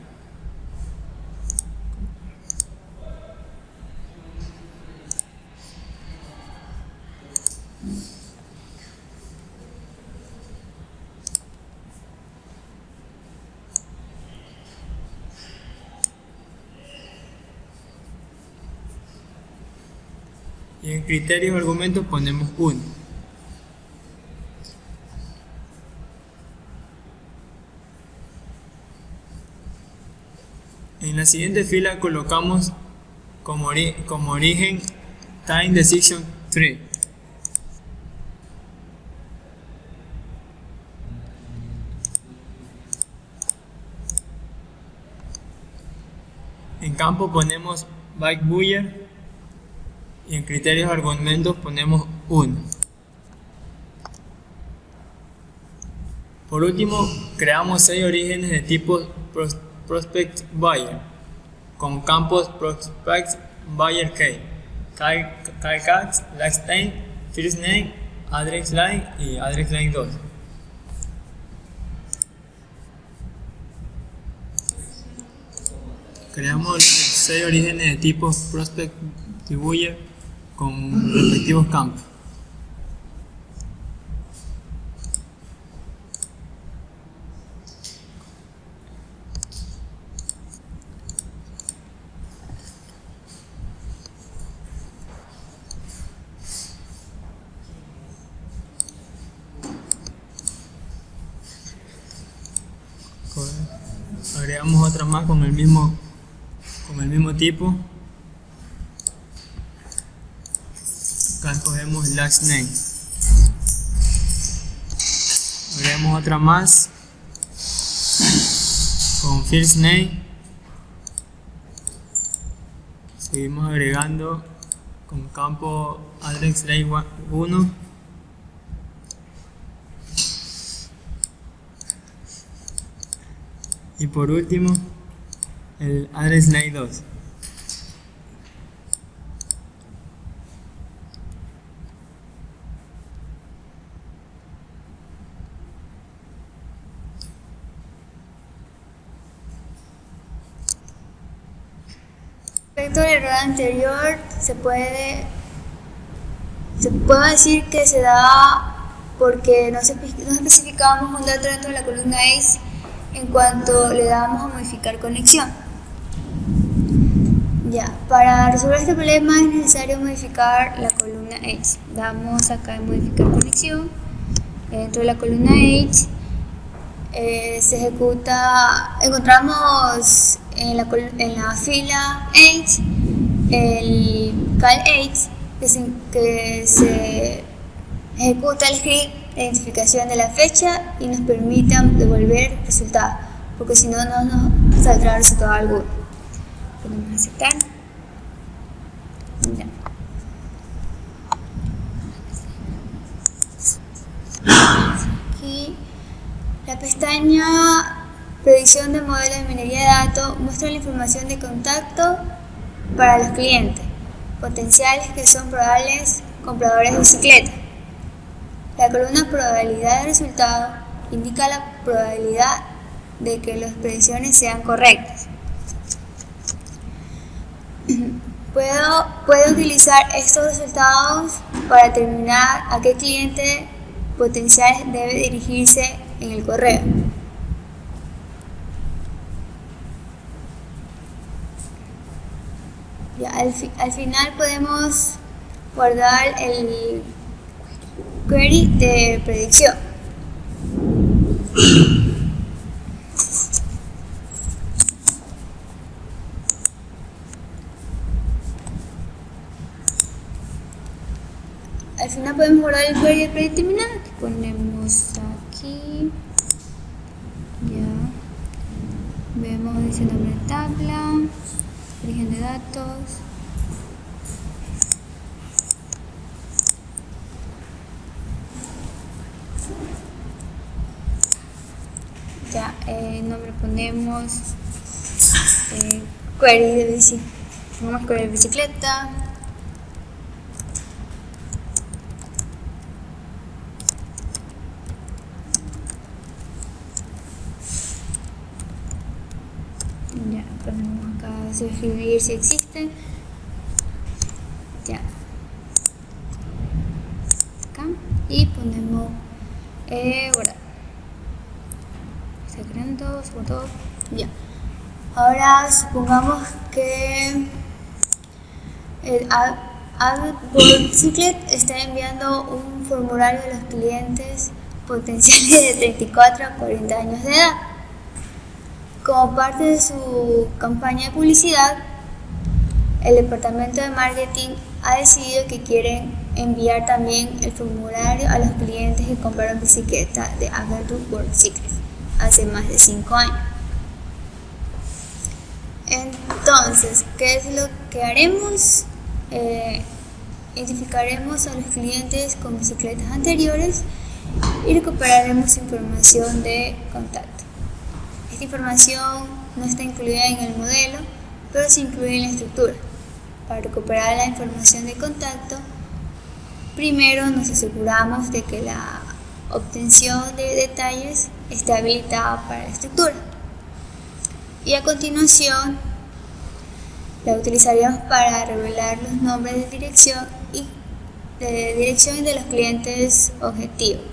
Y en criterios o argumentos ponemos 1. En la siguiente fila colocamos como origen Time Decision Tree. En campo ponemos byte Boolean y en criterios argumentos ponemos 1. Por último, creamos 6 orígenes de tipo prospect buyer con campos prospect buyer key, last name, first name, address line y address line 2. Creamos 6 orígenes de tipo prospect buyer con respectivos campos. Agregamos otra más con el mismo tipo. Acá escogemos last name. Agregamos otra más con first name. Seguimos agregando con campo address line 1. Y por último, el address line 2. Respecto al error anterior, se puede decir que se da porque no especificábamos un dato dentro de la columna ACE en cuanto le dábamos a modificar conexión. Ya, para resolver este problema es necesario modificar la columna ACE. Damos acá en modificar conexión. Dentro de la columna ACE se ejecuta, encontramos en la fila ACE el cal ACE que se ejecuta el script de identificación de la fecha y nos permite devolver resultado, porque si no, no nos saldrá resultado alguno. Podemos aceptar. Ya. Aquí la pestaña predicción de modelo de minería de datos muestra la información de contacto para los clientes potenciales que son probables compradores de bicicleta. La columna probabilidad de resultado indica la probabilidad de que las predicciones sean correctas. Puedo utilizar estos resultados para determinar a qué cliente potencial debe dirigirse en el correo. Ya, al final podemos guardar el query de predicción. Al final podemos guardar el query de predeterminado que ponemos aquí. Ya vemos ese nombre de tabla, origen de datos. Ya, nombre ponemos query de bicicleta. Ya, ponemos acá escribir si existe. Ya. Acá. Y ponemos guardar. Secreto, foto. Ya. Ahora supongamos que el AdWordsCyclet está enviando un formulario a los clientes potenciales de 34 a 40 años de edad. Como parte de su campaña de publicidad, el departamento de marketing ha decidido que quieren enviar también el formulario a los clientes que compraron bicicleta de AdWordsCyclet hace más de 5 años. Entonces, ¿qué es lo que haremos? Identificaremos a los clientes con bicicletas anteriores y recuperaremos información de contacto. Esta información no está incluida en el modelo, pero se incluye en la estructura. Para recuperar la información de contacto, primero nos aseguramos de que la obtención de detalles esté habilitada para la estructura. Y a continuación, la utilizaríamos para revelar los nombres de dirección y de los clientes objetivos.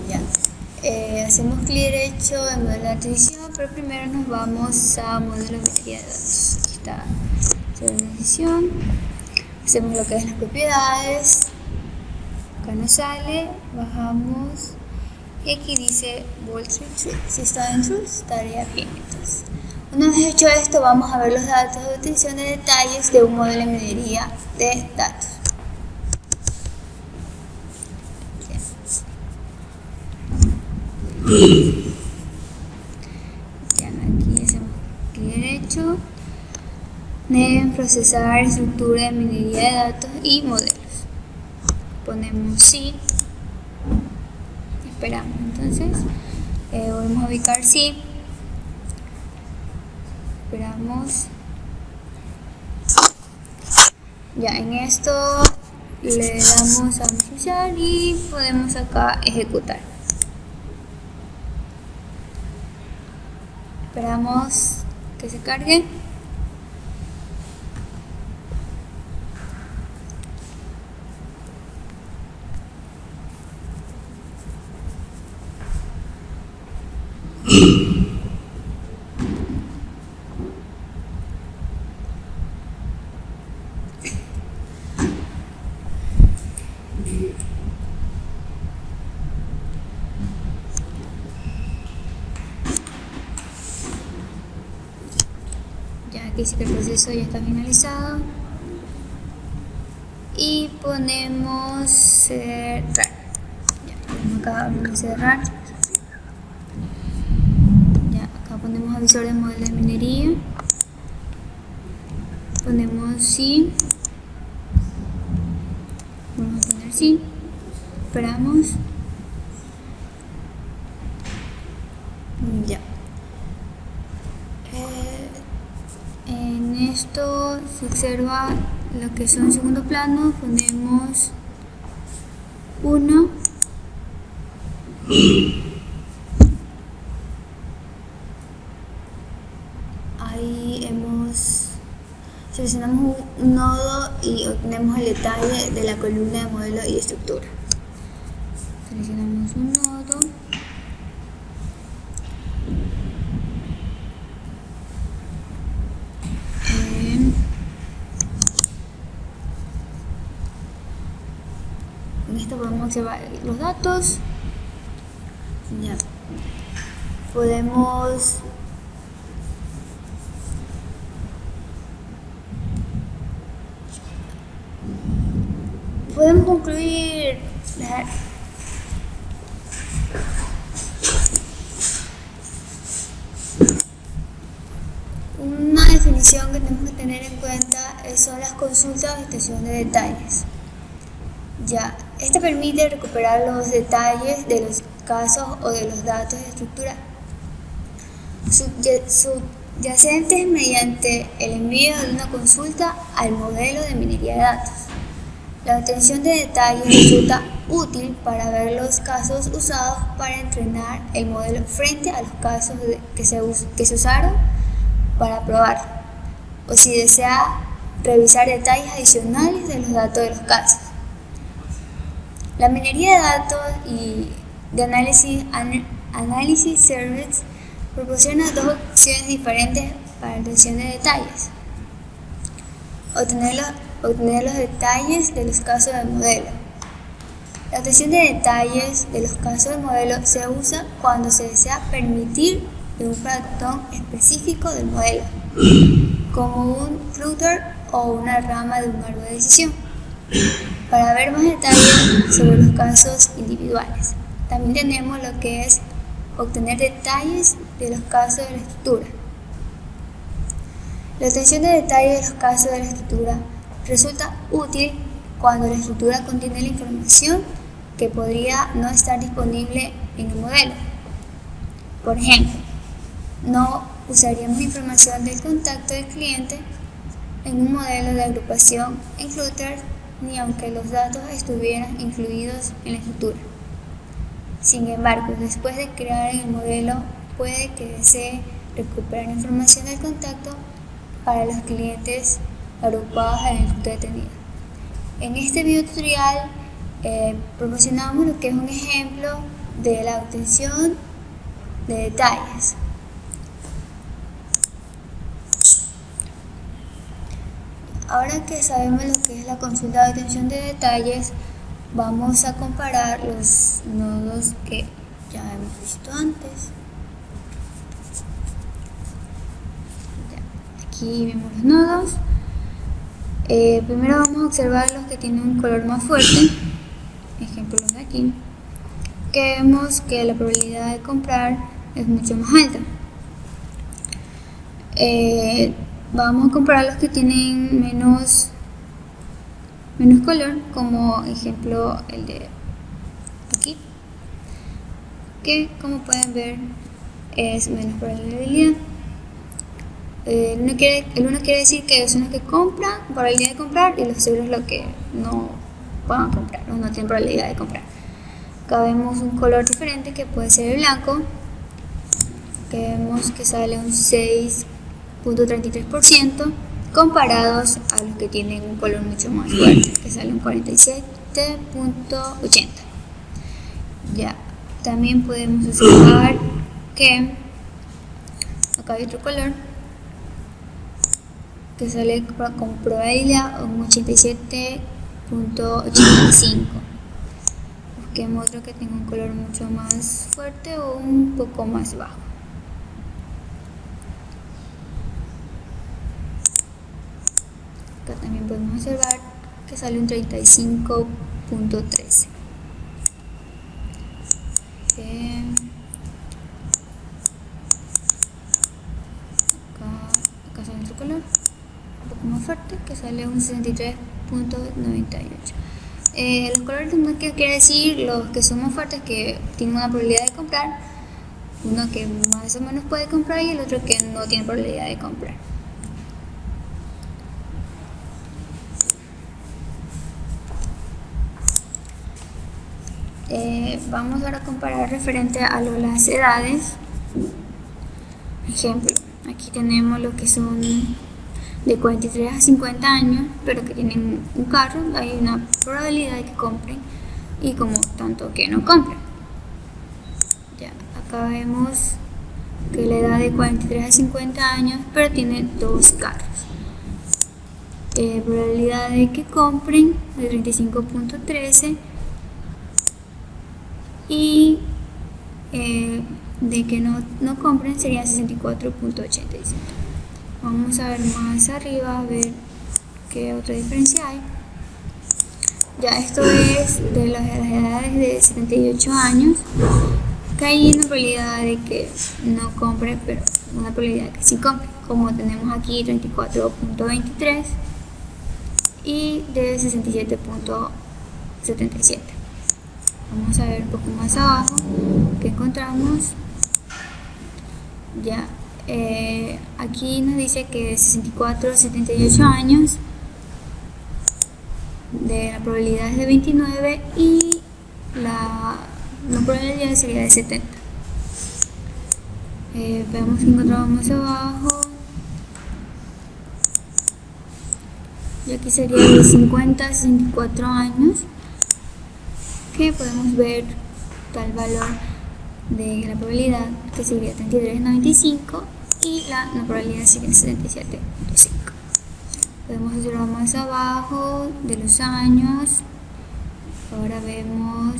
Ya. Hacemos clic derecho en modelo de adquisición, pero primero nos vamos a modelo de minería de datos. Aquí está la decisión. Hacemos lo que es las propiedades. Acá nos sale, bajamos y aquí dice Bold True. Si está en True, estaría bien. Entonces, una vez hecho esto, vamos a ver los datos de obtención de detalles de un modelo de minería de datos. Ya, aquí hacemos clic derecho en procesar estructura de minería de datos y modelos. Ponemos sí, esperamos. Entonces volvemos a ubicar sí, esperamos. Ya, en esto le damos a iniciar y podemos acá ejecutar. Esperamos que se cargue. Ya aquí sí que el proceso ya está finalizado y ponemos cerrar. Ya ponemos acá vamos a cerrar. Ya acá ponemos avisor de modelo de minería, ponemos sí, vamos a poner sí, esperamos. Ya. En esto se observa lo que son segundo plano, ponemos 1, ahí seleccionamos un nodo y obtenemos el detalle de la columna de modelo y estructura. Seleccionamos un nodo. En esto podemos observar los datos. Ya. Podemos concluir una definición que tenemos que tener en cuenta son las consultas o extensión de detalles. Ya, esta permite recuperar los detalles de los casos o de los datos de estructura subyacentes mediante el envío de una consulta al modelo de minería de datos. La obtención de detalles resulta útil para ver los casos usados para entrenar el modelo frente a los casos que se usaron para probar, o si desea revisar detalles adicionales de los datos de los casos. La minería de datos y de análisis service proporciona dos opciones diferentes para la obtención de detalles. Obtener los detalles de los casos del modelo. La obtención de detalles de los casos del modelo se usa cuando se desea permitir de un patrón específico del modelo, como un router o una rama de un árbol de decisión, para ver más detalles sobre los casos individuales. También tenemos lo que es obtener detalles de los casos de la estructura. La obtención de detalles de los casos de la estructura resulta útil cuando la estructura contiene la información que podría no estar disponible en el modelo. Por ejemplo, no usaríamos información del contacto del cliente en un modelo de agrupación en Flutter ni aunque los datos estuvieran incluidos en la estructura. Sin embargo, después de crear el modelo, puede que desee recuperar información del contacto para los clientes agrupados en el estructura detenida. En este video tutorial proporcionamos lo que es un ejemplo de la obtención de detalles. Ahora que sabemos lo que es la consulta de obtención de detalles, vamos a comparar los nodos que ya hemos visto antes. Aquí vemos los nodos. Primero vamos a observar los que tienen un color más fuerte, ejemplo los de aquí, que vemos que la probabilidad de comprar es mucho más alta. Vamos a comparar los que tienen menos color, como ejemplo el de aquí, que como pueden ver es menos probabilidad. El 1 quiere decir que son los que compran, probabilidad de comprar, y los 0 es lo que no van a comprar o no tienen probabilidad de comprar. Acá vemos un color diferente que puede ser el blanco, que vemos que sale un 6.33% comparados a los que tienen un color mucho más fuerte, que sale un 47.80%. Ya, también podemos observar que acá hay otro color que sale con probabilidad un 87.85. Busquemos otro que tenga un color mucho más fuerte o un poco más bajo. Acá también podemos observar que sale un 35.13. Acá sale otro color un poco más fuerte que sale un 63.98. Los colores que quiere decir los que son más fuertes, que tienen una probabilidad de comprar, uno que más o menos puede comprar y el otro que no tiene probabilidad de comprar. Vamos ahora a comparar referente a las edades. Ejemplo, aquí tenemos lo que son de 43 a 50 años, pero que tienen un carro. Hay una probabilidad de que compren y como tanto que no compren. Ya, acá vemos que la edad de 43 a 50 años, pero tiene dos carros. Probabilidad de que compren de 35.13 y de que no compren sería 64.87. Vamos a ver más arriba a ver qué otra diferencia hay. Ya, esto es de las edades de 78 años, que hay una probabilidad de que no compre, pero una probabilidad de que sí compre, como tenemos aquí 34.23 y de 67.77. Vamos a ver un poco más abajo que encontramos. Ya, aquí nos dice que de 64 a 78 años, de la probabilidad es de 29 y la no probabilidad sería de 70. Veamos que encontramos más abajo. Y aquí sería de 50 a 64 años, que podemos ver tal valor de la probabilidad que sería 33.95 y la no probabilidad sería 77.5. Podemos observar más abajo de los años. Ahora vemos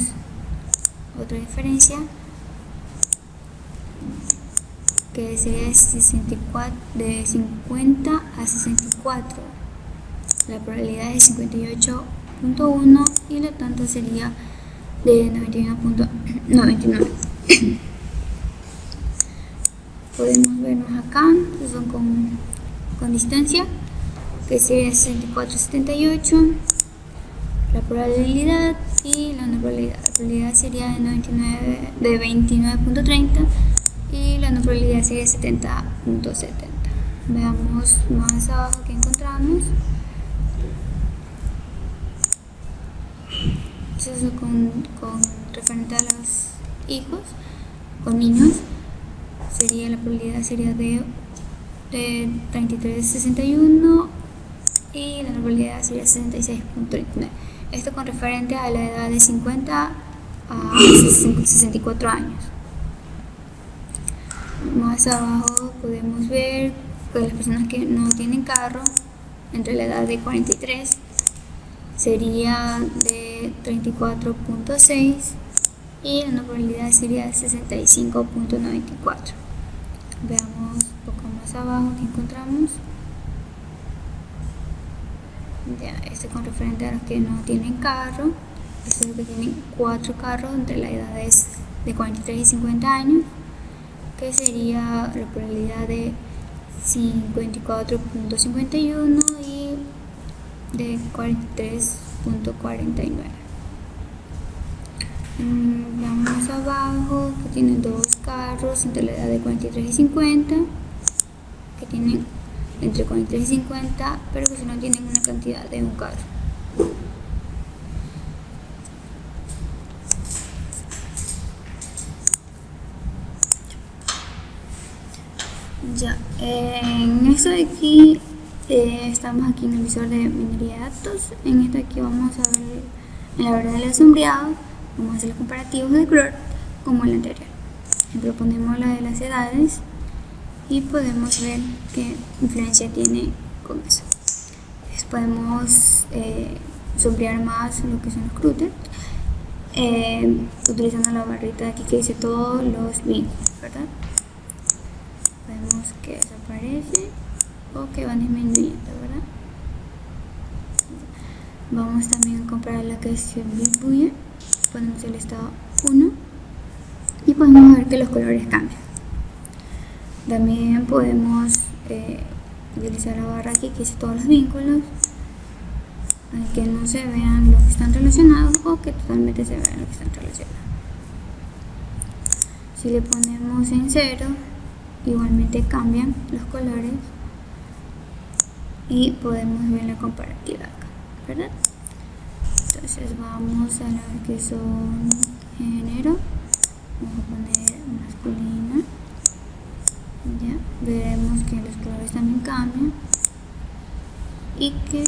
otra diferencia que sería de 50 a 64. La probabilidad es 58.1 y lo tanto sería de 91.99. Podemos vernos acá, que son con distancia, que sería 64.78, la probabilidad y la no probabilidad. La probabilidad sería de 29.30 y la no probabilidad sería 70.70. Veamos más abajo que encontramos. Eso con referente a los hijos, con niños, sería la probabilidad sería de 33.61 y la probabilidad sería 66.39. Esto con referente a la edad de 50 a 64 años. Más abajo podemos ver que las personas que no tienen carro, entre la edad de 43 sería de 34.6 y la no probabilidad sería 65.94. Veamos un poco más abajo que encontramos. Ya, este con referente a los que no tienen carro. Estos es los que tienen 4 carros entre las edades de 43 y 50 años, que sería la probabilidad de 54.51 y de 43.49. Vamos abajo, que tienen 2 carros entre la edad de 43 y 50, que tienen entre 43 y 50, pero que solo tienen una cantidad de un carro. Ya, en esto de aquí, estamos aquí en el visor de minería de datos. En esto de aquí vamos a ver, en la hora del sombreado, vamos a hacer los comparativos de color como el anterior. Ejemplo, ponemos la de las edades y podemos ver qué influencia tiene con eso. Entonces, podemos sombrear más lo que son los clúteres, utilizando la barrita de aquí que dice todos los vínculos, ¿verdad? Vemos que desaparece o que van disminuyendo, ¿verdad? Vamos también a comparar la que es el Big Buoy. Ponemos el estado 1 y podemos ver que los colores cambian. También podemos utilizar la barra aquí que dice todos los vínculos, que no se vean los que están relacionados o que totalmente se vean los que están relacionados. Si le ponemos en 0, igualmente cambian los colores y podemos ver la comparativa acá, ¿verdad? Entonces vamos a la que son género, vamos a poner masculina, ya veremos que los colores también cambian y que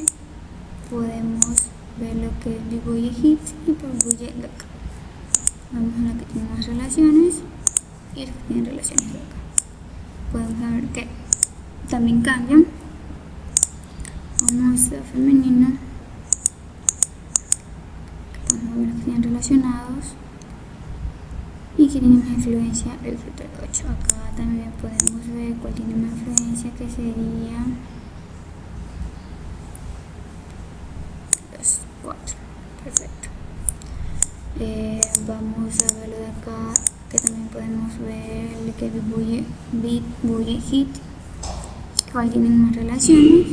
podemos ver lo que es Big Buoy Hits y Big Buoy Loca. Vamos a la que tiene más relaciones y las que tienen relaciones locas. Podemos ver que también cambian. Vamos a femenino, podemos ver los que tienen relacionados y que tiene más influencia el filtro 8. Acá también podemos ver cuál tiene más influencia, que sería los 4. Perfecto. Vamos a ver lo de acá, que también podemos ver el que es Big Buoy Hit, cuál tiene más relaciones,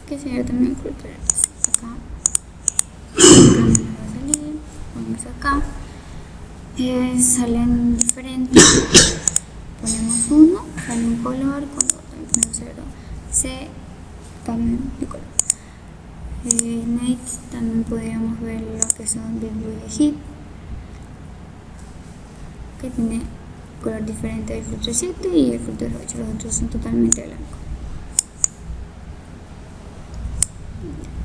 que sería también culturales. Acá nos va a salir, vamos acá, salen diferentes, ponemos 1, sale un color, cuando ponemos 0, se cambian de color. Nate también podríamos ver lo que son Big Buoy Hit, que tiene color diferente del filtro 7 y el filtro 8, los otros son totalmente blancos.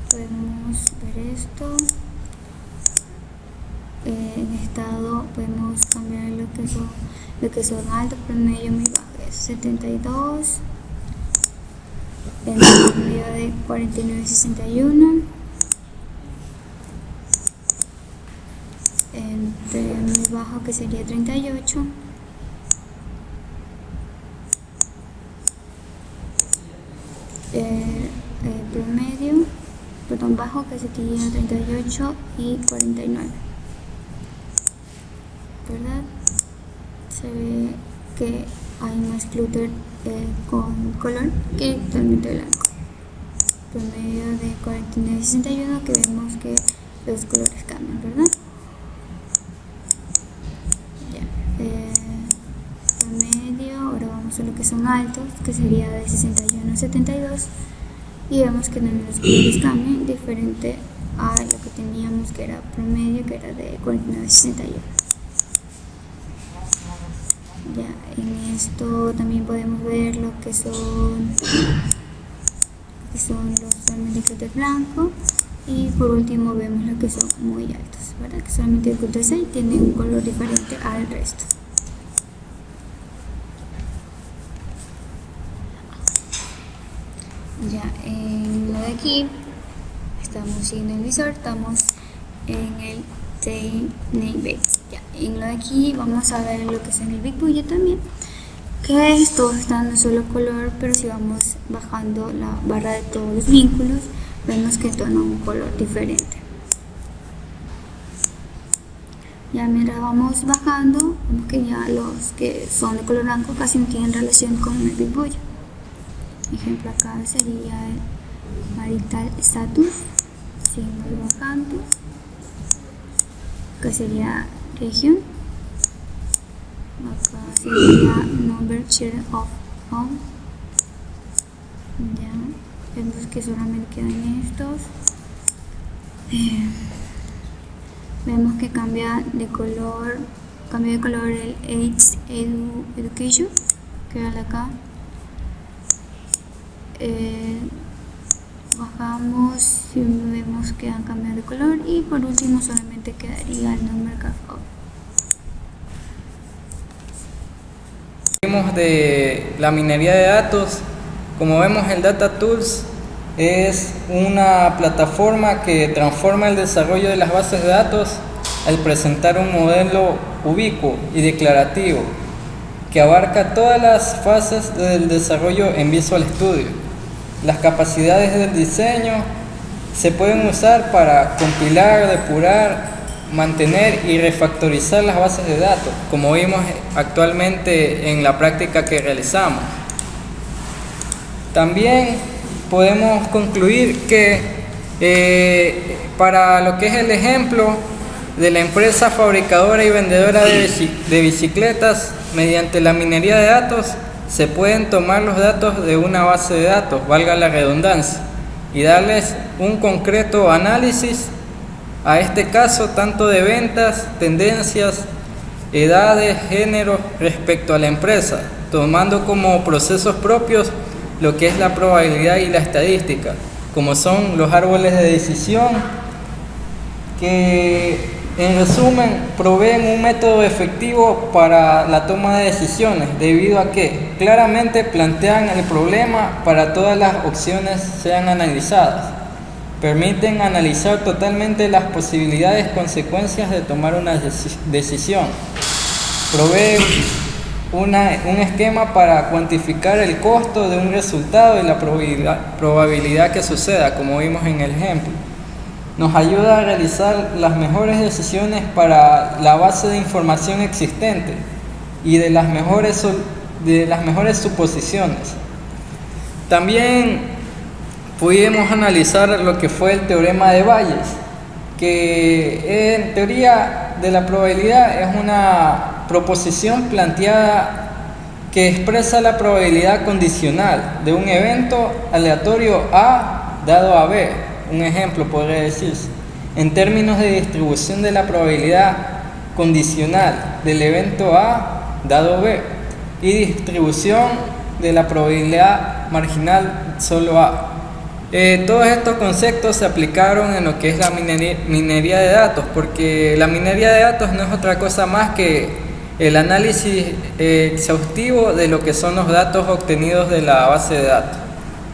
Podemos ver esto. En estado podemos cambiar lo que son alto, promedio, muy bajo, es 72, en promedio de 49-61, entre muy bajo que sería 38, promedio, perdón, bajo que sería 38 y 49, ¿verdad? Se ve que hay más clúter con color que totalmente blanco. Promedio de 49 y 61, que vemos que los colores cambian, ¿verdad? Ya. Promedio, ahora vamos a lo que son altos, que sería de 61 a 72, y vemos que también los colores cambian, diferente a lo que teníamos que era promedio, que era de 49 a 61. Ya, en esto también podemos ver lo que son los solamente clúter blanco, y por último vemos lo que son muy altos, ¿verdad? Que solamente el clúter 6 tiene un color diferente al resto. Ya, en lo de aquí estamos siguiendo el visor, estamos en el Navy. Ya, en lo de aquí vamos a ver lo que es en el Big Buoy también, que todos están de un solo color, pero si vamos bajando la barra de todos los vínculos, vemos que toma un color diferente. Ya mientras vamos bajando, vemos que ya los que son de color blanco casi no tienen relación con el Big Buoy. Ejemplo acá sería el marital status, seguimos bajando, acá sería region, acá sería number share of home. Ya vemos que solamente quedan estos. Vemos que cambia de color cambio de color el Education, que era acá. Bajamos y vemos que han cambiado de color, y por último solamente quedaría el nombre CAFO. De la minería de datos, como vemos, el Data Tools es una plataforma que transforma el desarrollo de las bases de datos al presentar un modelo ubicuo y declarativo que abarca todas las fases del desarrollo en Visual Studio. Las capacidades del diseño se pueden usar para compilar, depurar, mantener y refactorizar las bases de datos, como vimos actualmente en la práctica que realizamos. También podemos concluir que para lo que es el ejemplo de la empresa fabricadora y vendedora de bicicletas, mediante la minería de datos se pueden tomar los datos de una base de datos, valga la redundancia, y darles un concreto análisis, a este caso tanto de ventas, tendencias, edades, género respecto a la empresa, tomando como procesos propios lo que es la probabilidad y la estadística, como son los árboles de decisión, que en resumen proveen un método efectivo para la toma de decisiones, debido a que claramente plantean el problema para todas las opciones sean analizadas. Permiten analizar totalmente las posibilidades, consecuencias de tomar una decisión. Provee un esquema para cuantificar el costo de un resultado y la probabilidad que suceda, como vimos en el ejemplo. Nos ayuda a realizar las mejores decisiones para la base de información existente y de las mejores suposiciones. También pudimos analizar lo que fue el teorema de Bayes, que en teoría de la probabilidad es una proposición planteada que expresa la probabilidad condicional de un evento aleatorio A dado a B. Un ejemplo podría decirse, en términos de distribución de la probabilidad condicional del evento A dado B y distribución de la probabilidad marginal solo A. Todos estos conceptos se aplicaron en lo que es la minería de datos, porque la minería de datos no es otra cosa más que el análisis exhaustivo de lo que son los datos obtenidos de la base de datos,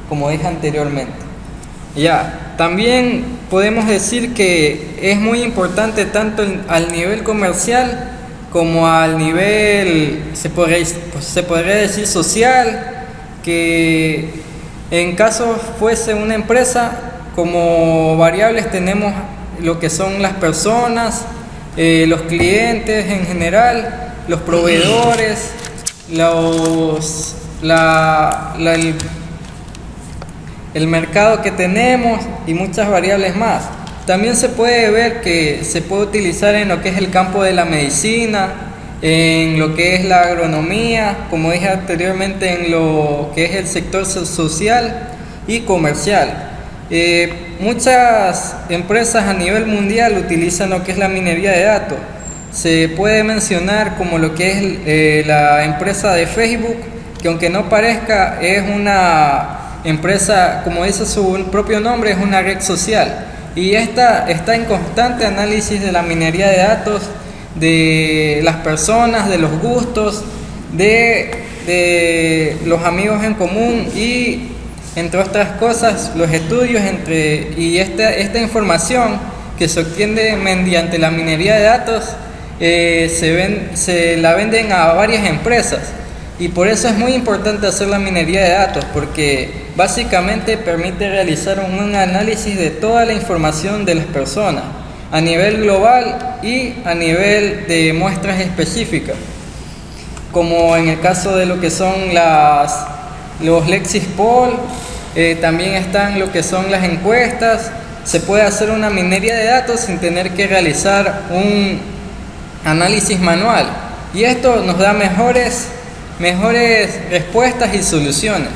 como dije anteriormente. También podemos decir que es muy importante tanto al nivel comercial como al nivel, se podría decir social, que en caso fuese una empresa, como variables tenemos lo que son las personas, los clientes en general, los proveedores, el mercado que tenemos y muchas variables más. También se puede ver que se puede utilizar en lo que es el campo de la medicina, en lo que es la agronomía, como dije anteriormente, en lo que es el sector social y comercial. Muchas empresas a nivel mundial utilizan lo que es la minería de datos. Se puede mencionar como lo que es la empresa de Facebook, que aunque no parezca, es una empresa, como dice su propio nombre, es una red social, y esta está en constante análisis de la minería de datos, de las personas, de los gustos, de los amigos en común y, entre otras cosas, los estudios y esta información que se obtiene mediante la minería de datos se la venden a varias empresas. Y por eso es muy importante hacer la minería de datos, porque básicamente permite realizar un análisis de toda la información de las personas a nivel global y a nivel de muestras específicas, como en el caso de lo que son los Lexis Poll. También están lo que son las encuestas. Se puede hacer una minería de datos sin tener que realizar un análisis manual, y esto nos da mejores respuestas y soluciones,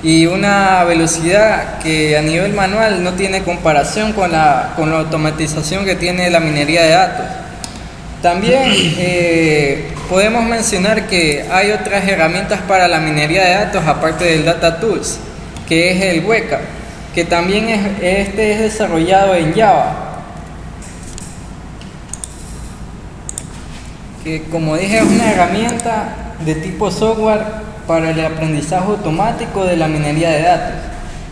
y una velocidad que a nivel manual no tiene comparación con la automatización que tiene la minería de datos. También podemos mencionar que hay otras herramientas para la minería de datos aparte del Data Tools, que es el Weka, que también es desarrollado en Java, que como dije es una herramienta de tipo software para el aprendizaje automático de la minería de datos.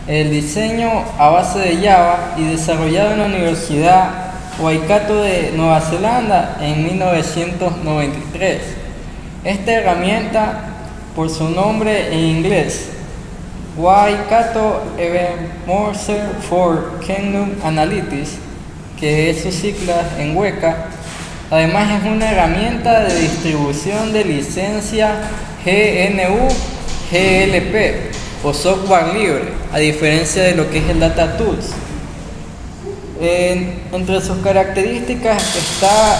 El diseño a base de Java y desarrollado en la Universidad Waikato de Nueva Zelanda en 1993. Esta herramienta, por su nombre en inglés, Waikato Ebenezer for Kingdom Analytics, que es sus siglas en Weka, además es una herramienta de distribución de licencia GNU-GLP o software libre, a diferencia de lo que es el Data Tools. Entre sus características está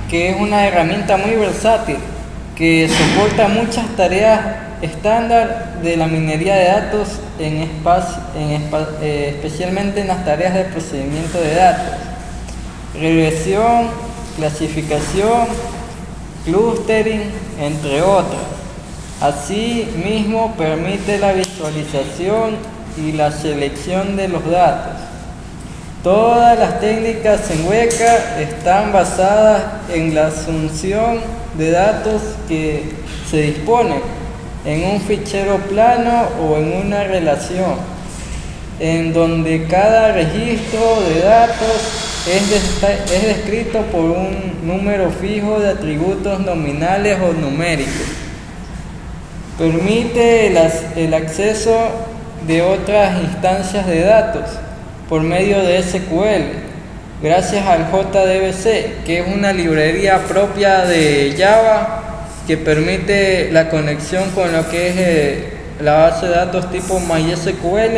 que es una herramienta muy versátil, que soporta muchas tareas estándar de la minería de datos, especialmente en las tareas de procesamiento de datos, regresión, clasificación, clustering, entre otras. Asimismo, permite la visualización y la selección de los datos. Todas las técnicas en Weka están basadas en la asunción de datos que se disponen en un fichero plano o en una relación, en donde cada registro de datos es descrito por un número fijo de atributos nominales o numéricos. Permite el acceso de otras instancias de datos por medio de SQL, gracias al JDBC, que es una librería propia de Java que permite la conexión con lo que es la base de datos tipo MySQL,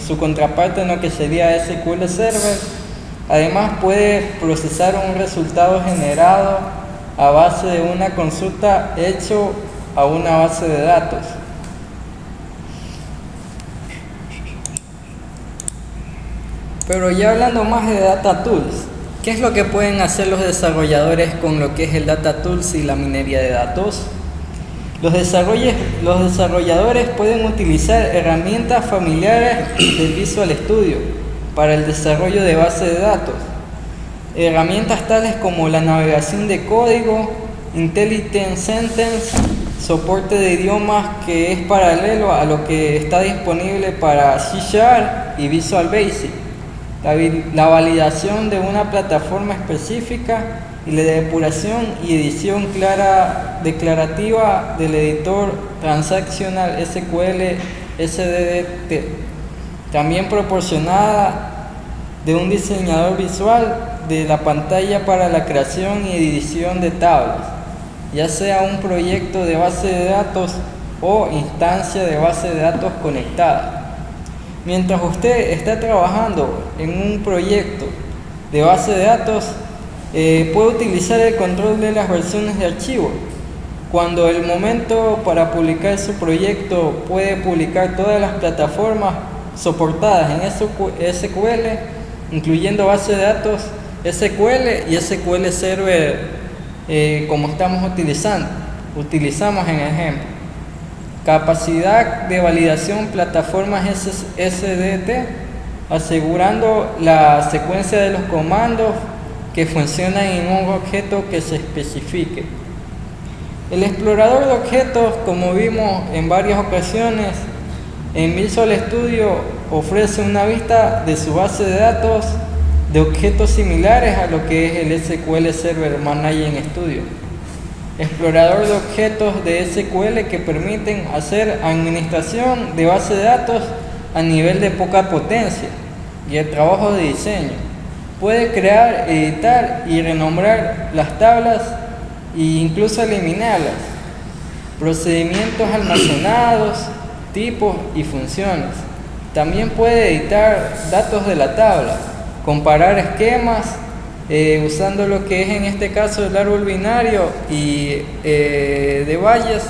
su contraparte en lo que sería SQL Server. Además puede procesar un resultado generado a base de una consulta hecho a una base de datos. Pero ya hablando más de Data Tools, ¿qué es lo que pueden hacer los desarrolladores con lo que es el Data Tools y la minería de datos? Los desarrolladores pueden utilizar herramientas familiares del Visual Studio para el desarrollo de bases de datos. Herramientas tales como la navegación de código, Intelligent Sentence, soporte de idiomas que es paralelo a lo que está disponible para C# y Visual Basic, la validación de una plataforma específica y la depuración y edición declarativa del editor Transactional SQL SDDT, también proporcionada de un diseñador visual de la pantalla para la creación y edición de tablas, ya sea un proyecto de base de datos o instancia de base de datos conectada. Mientras usted está trabajando en un proyecto de base de datos, puede utilizar el control de las versiones de archivo. Cuando el momento para publicar su proyecto, puede publicar todas las plataformas soportadas en SQL, incluyendo base de datos SQL y SQL Server, como utilizamos en el ejemplo. Capacidad de validación plataformas SDT, asegurando la secuencia de los comandos que funcionan en un objeto que se especifique. El explorador de objetos, como vimos en varias ocasiones, en Visual Studio ofrece una vista de su base de datos de objetos similares a lo que es el SQL Server Managing Studio. Explorador de objetos de SQL que permiten hacer administración de base de datos a nivel de poca potencia y el trabajo de diseño. Puede crear, editar y renombrar las tablas e incluso eliminarlas. Procedimientos almacenados, tipos y funciones. También puede editar datos de la tabla, comparar esquemas, usando lo que es en este caso el árbol binario y de Bayes.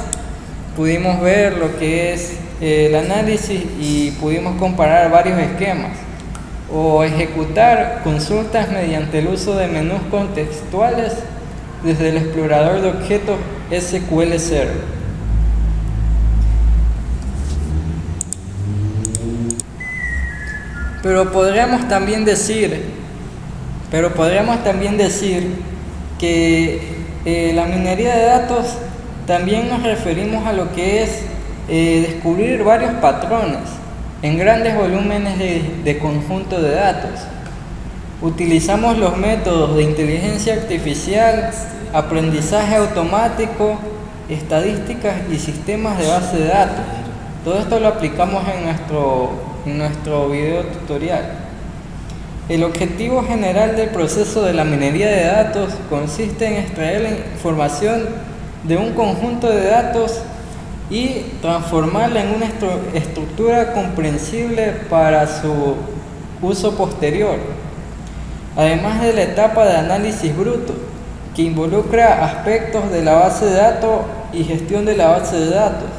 Pudimos ver lo que es el análisis y pudimos comparar varios esquemas. o ejecutar consultas mediante el uso de menús contextuales desde el explorador de objetos SQL Server. Pero podríamos también decir que la minería de datos también nos referimos a lo que es descubrir varios patrones en grandes volúmenes de conjunto de datos. Utilizamos los métodos de inteligencia artificial, aprendizaje automático, estadísticas y sistemas de base de datos. Todo esto lo aplicamos en nuestro video tutorial. El objetivo general del proceso de la minería de datos consiste en extraer la información de un conjunto de datos y transformarla en una estructura comprensible para su uso posterior, además de la etapa de análisis bruto, que involucra aspectos de la base de datos y gestión de la base de datos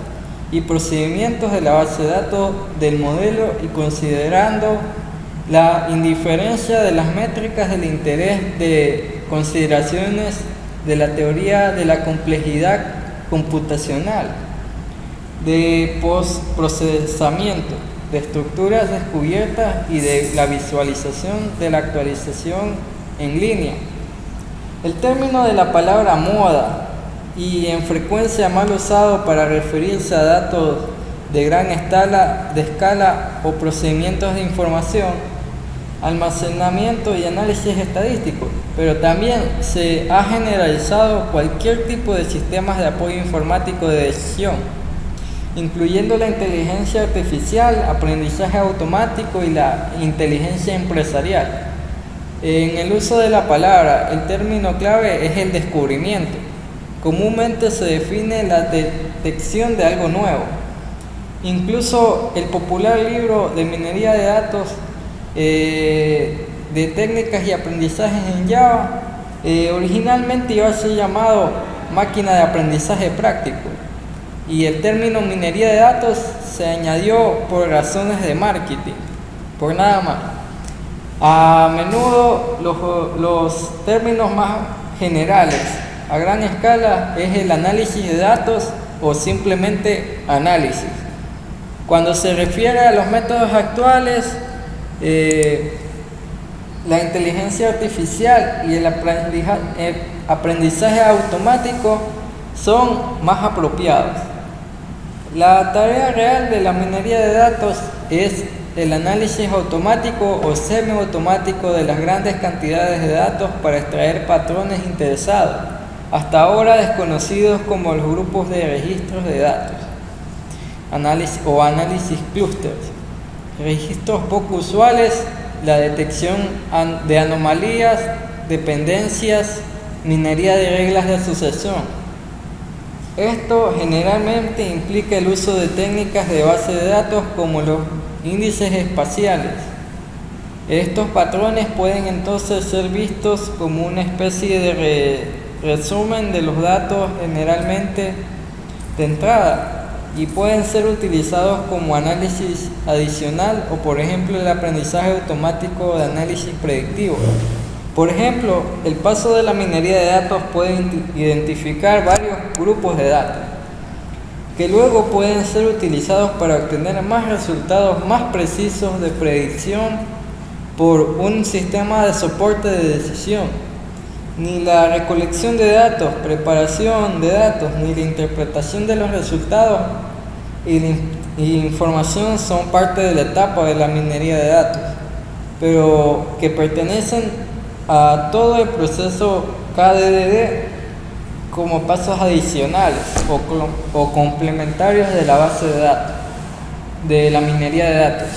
y procedimientos de la base de datos del modelo, y considerando la indiferencia de las métricas del interés de consideraciones de la teoría de la complejidad computacional, de postprocesamiento, de estructuras descubiertas y de la visualización de la actualización en línea. El término de la palabra moda, y en frecuencia mal usado para referirse a datos de gran escala o procedimientos de información, almacenamiento y análisis estadístico, pero también se ha generalizado cualquier tipo de sistemas de apoyo informático de decisión, incluyendo la inteligencia artificial, aprendizaje automático y la inteligencia empresarial. En el uso de la palabra, el término clave es el descubrimiento. Comúnmente se define la detección de algo nuevo. Incluso el popular libro de minería de datos de técnicas y aprendizajes en Java originalmente iba a ser llamado máquina de aprendizaje práctico, y el término minería de datos se añadió por razones de marketing, por nada más. A menudo los términos más generales a gran escala es el análisis de datos o simplemente análisis. Cuando se refiere a los métodos actuales, la inteligencia artificial y el aprendizaje automático son más apropiados. La tarea real de la minería de datos es el análisis automático o semiautomático de las grandes cantidades de datos para extraer patrones interesados, hasta ahora desconocidos como los grupos de registros de datos, análisis clusters, registros poco usuales, la detección de anomalías, dependencias, minería de reglas de asociación. Esto generalmente implica el uso de técnicas de base de datos como los índices espaciales. Estos patrones pueden entonces ser vistos como una especie de resumen de los datos generalmente de entrada, y pueden ser utilizados como análisis adicional o, por ejemplo, el aprendizaje automático de análisis predictivo. Por ejemplo, el paso de la minería de datos puede identificar varios grupos de datos que luego pueden ser utilizados para obtener más resultados más precisos de predicción por un sistema de soporte de decisión. Ni la recolección de datos, preparación de datos, ni la interpretación de los resultados y información son parte de la etapa de la minería de datos, pero que pertenecen a todo el proceso KDD como pasos adicionales o complementarios de la base de datos, de la minería de datos.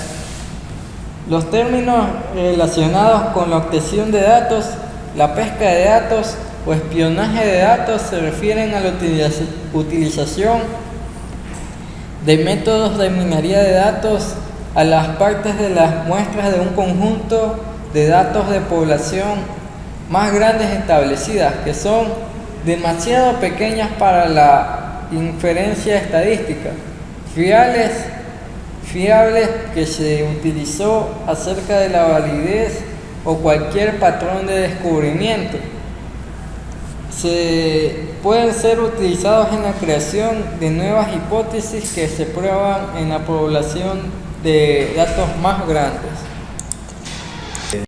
Los términos relacionados con la obtención de datos, la pesca de datos o espionaje de datos se refieren a la utilización de métodos de minería de datos a las partes de las muestras de un conjunto de datos de población más grandes establecidas, que son demasiado pequeñas para la inferencia estadística, fiables que se utilizó acerca de la validez o cualquier patrón de descubrimiento. Pueden ser utilizados en la creación de nuevas hipótesis que se prueban en la población de datos más grandes.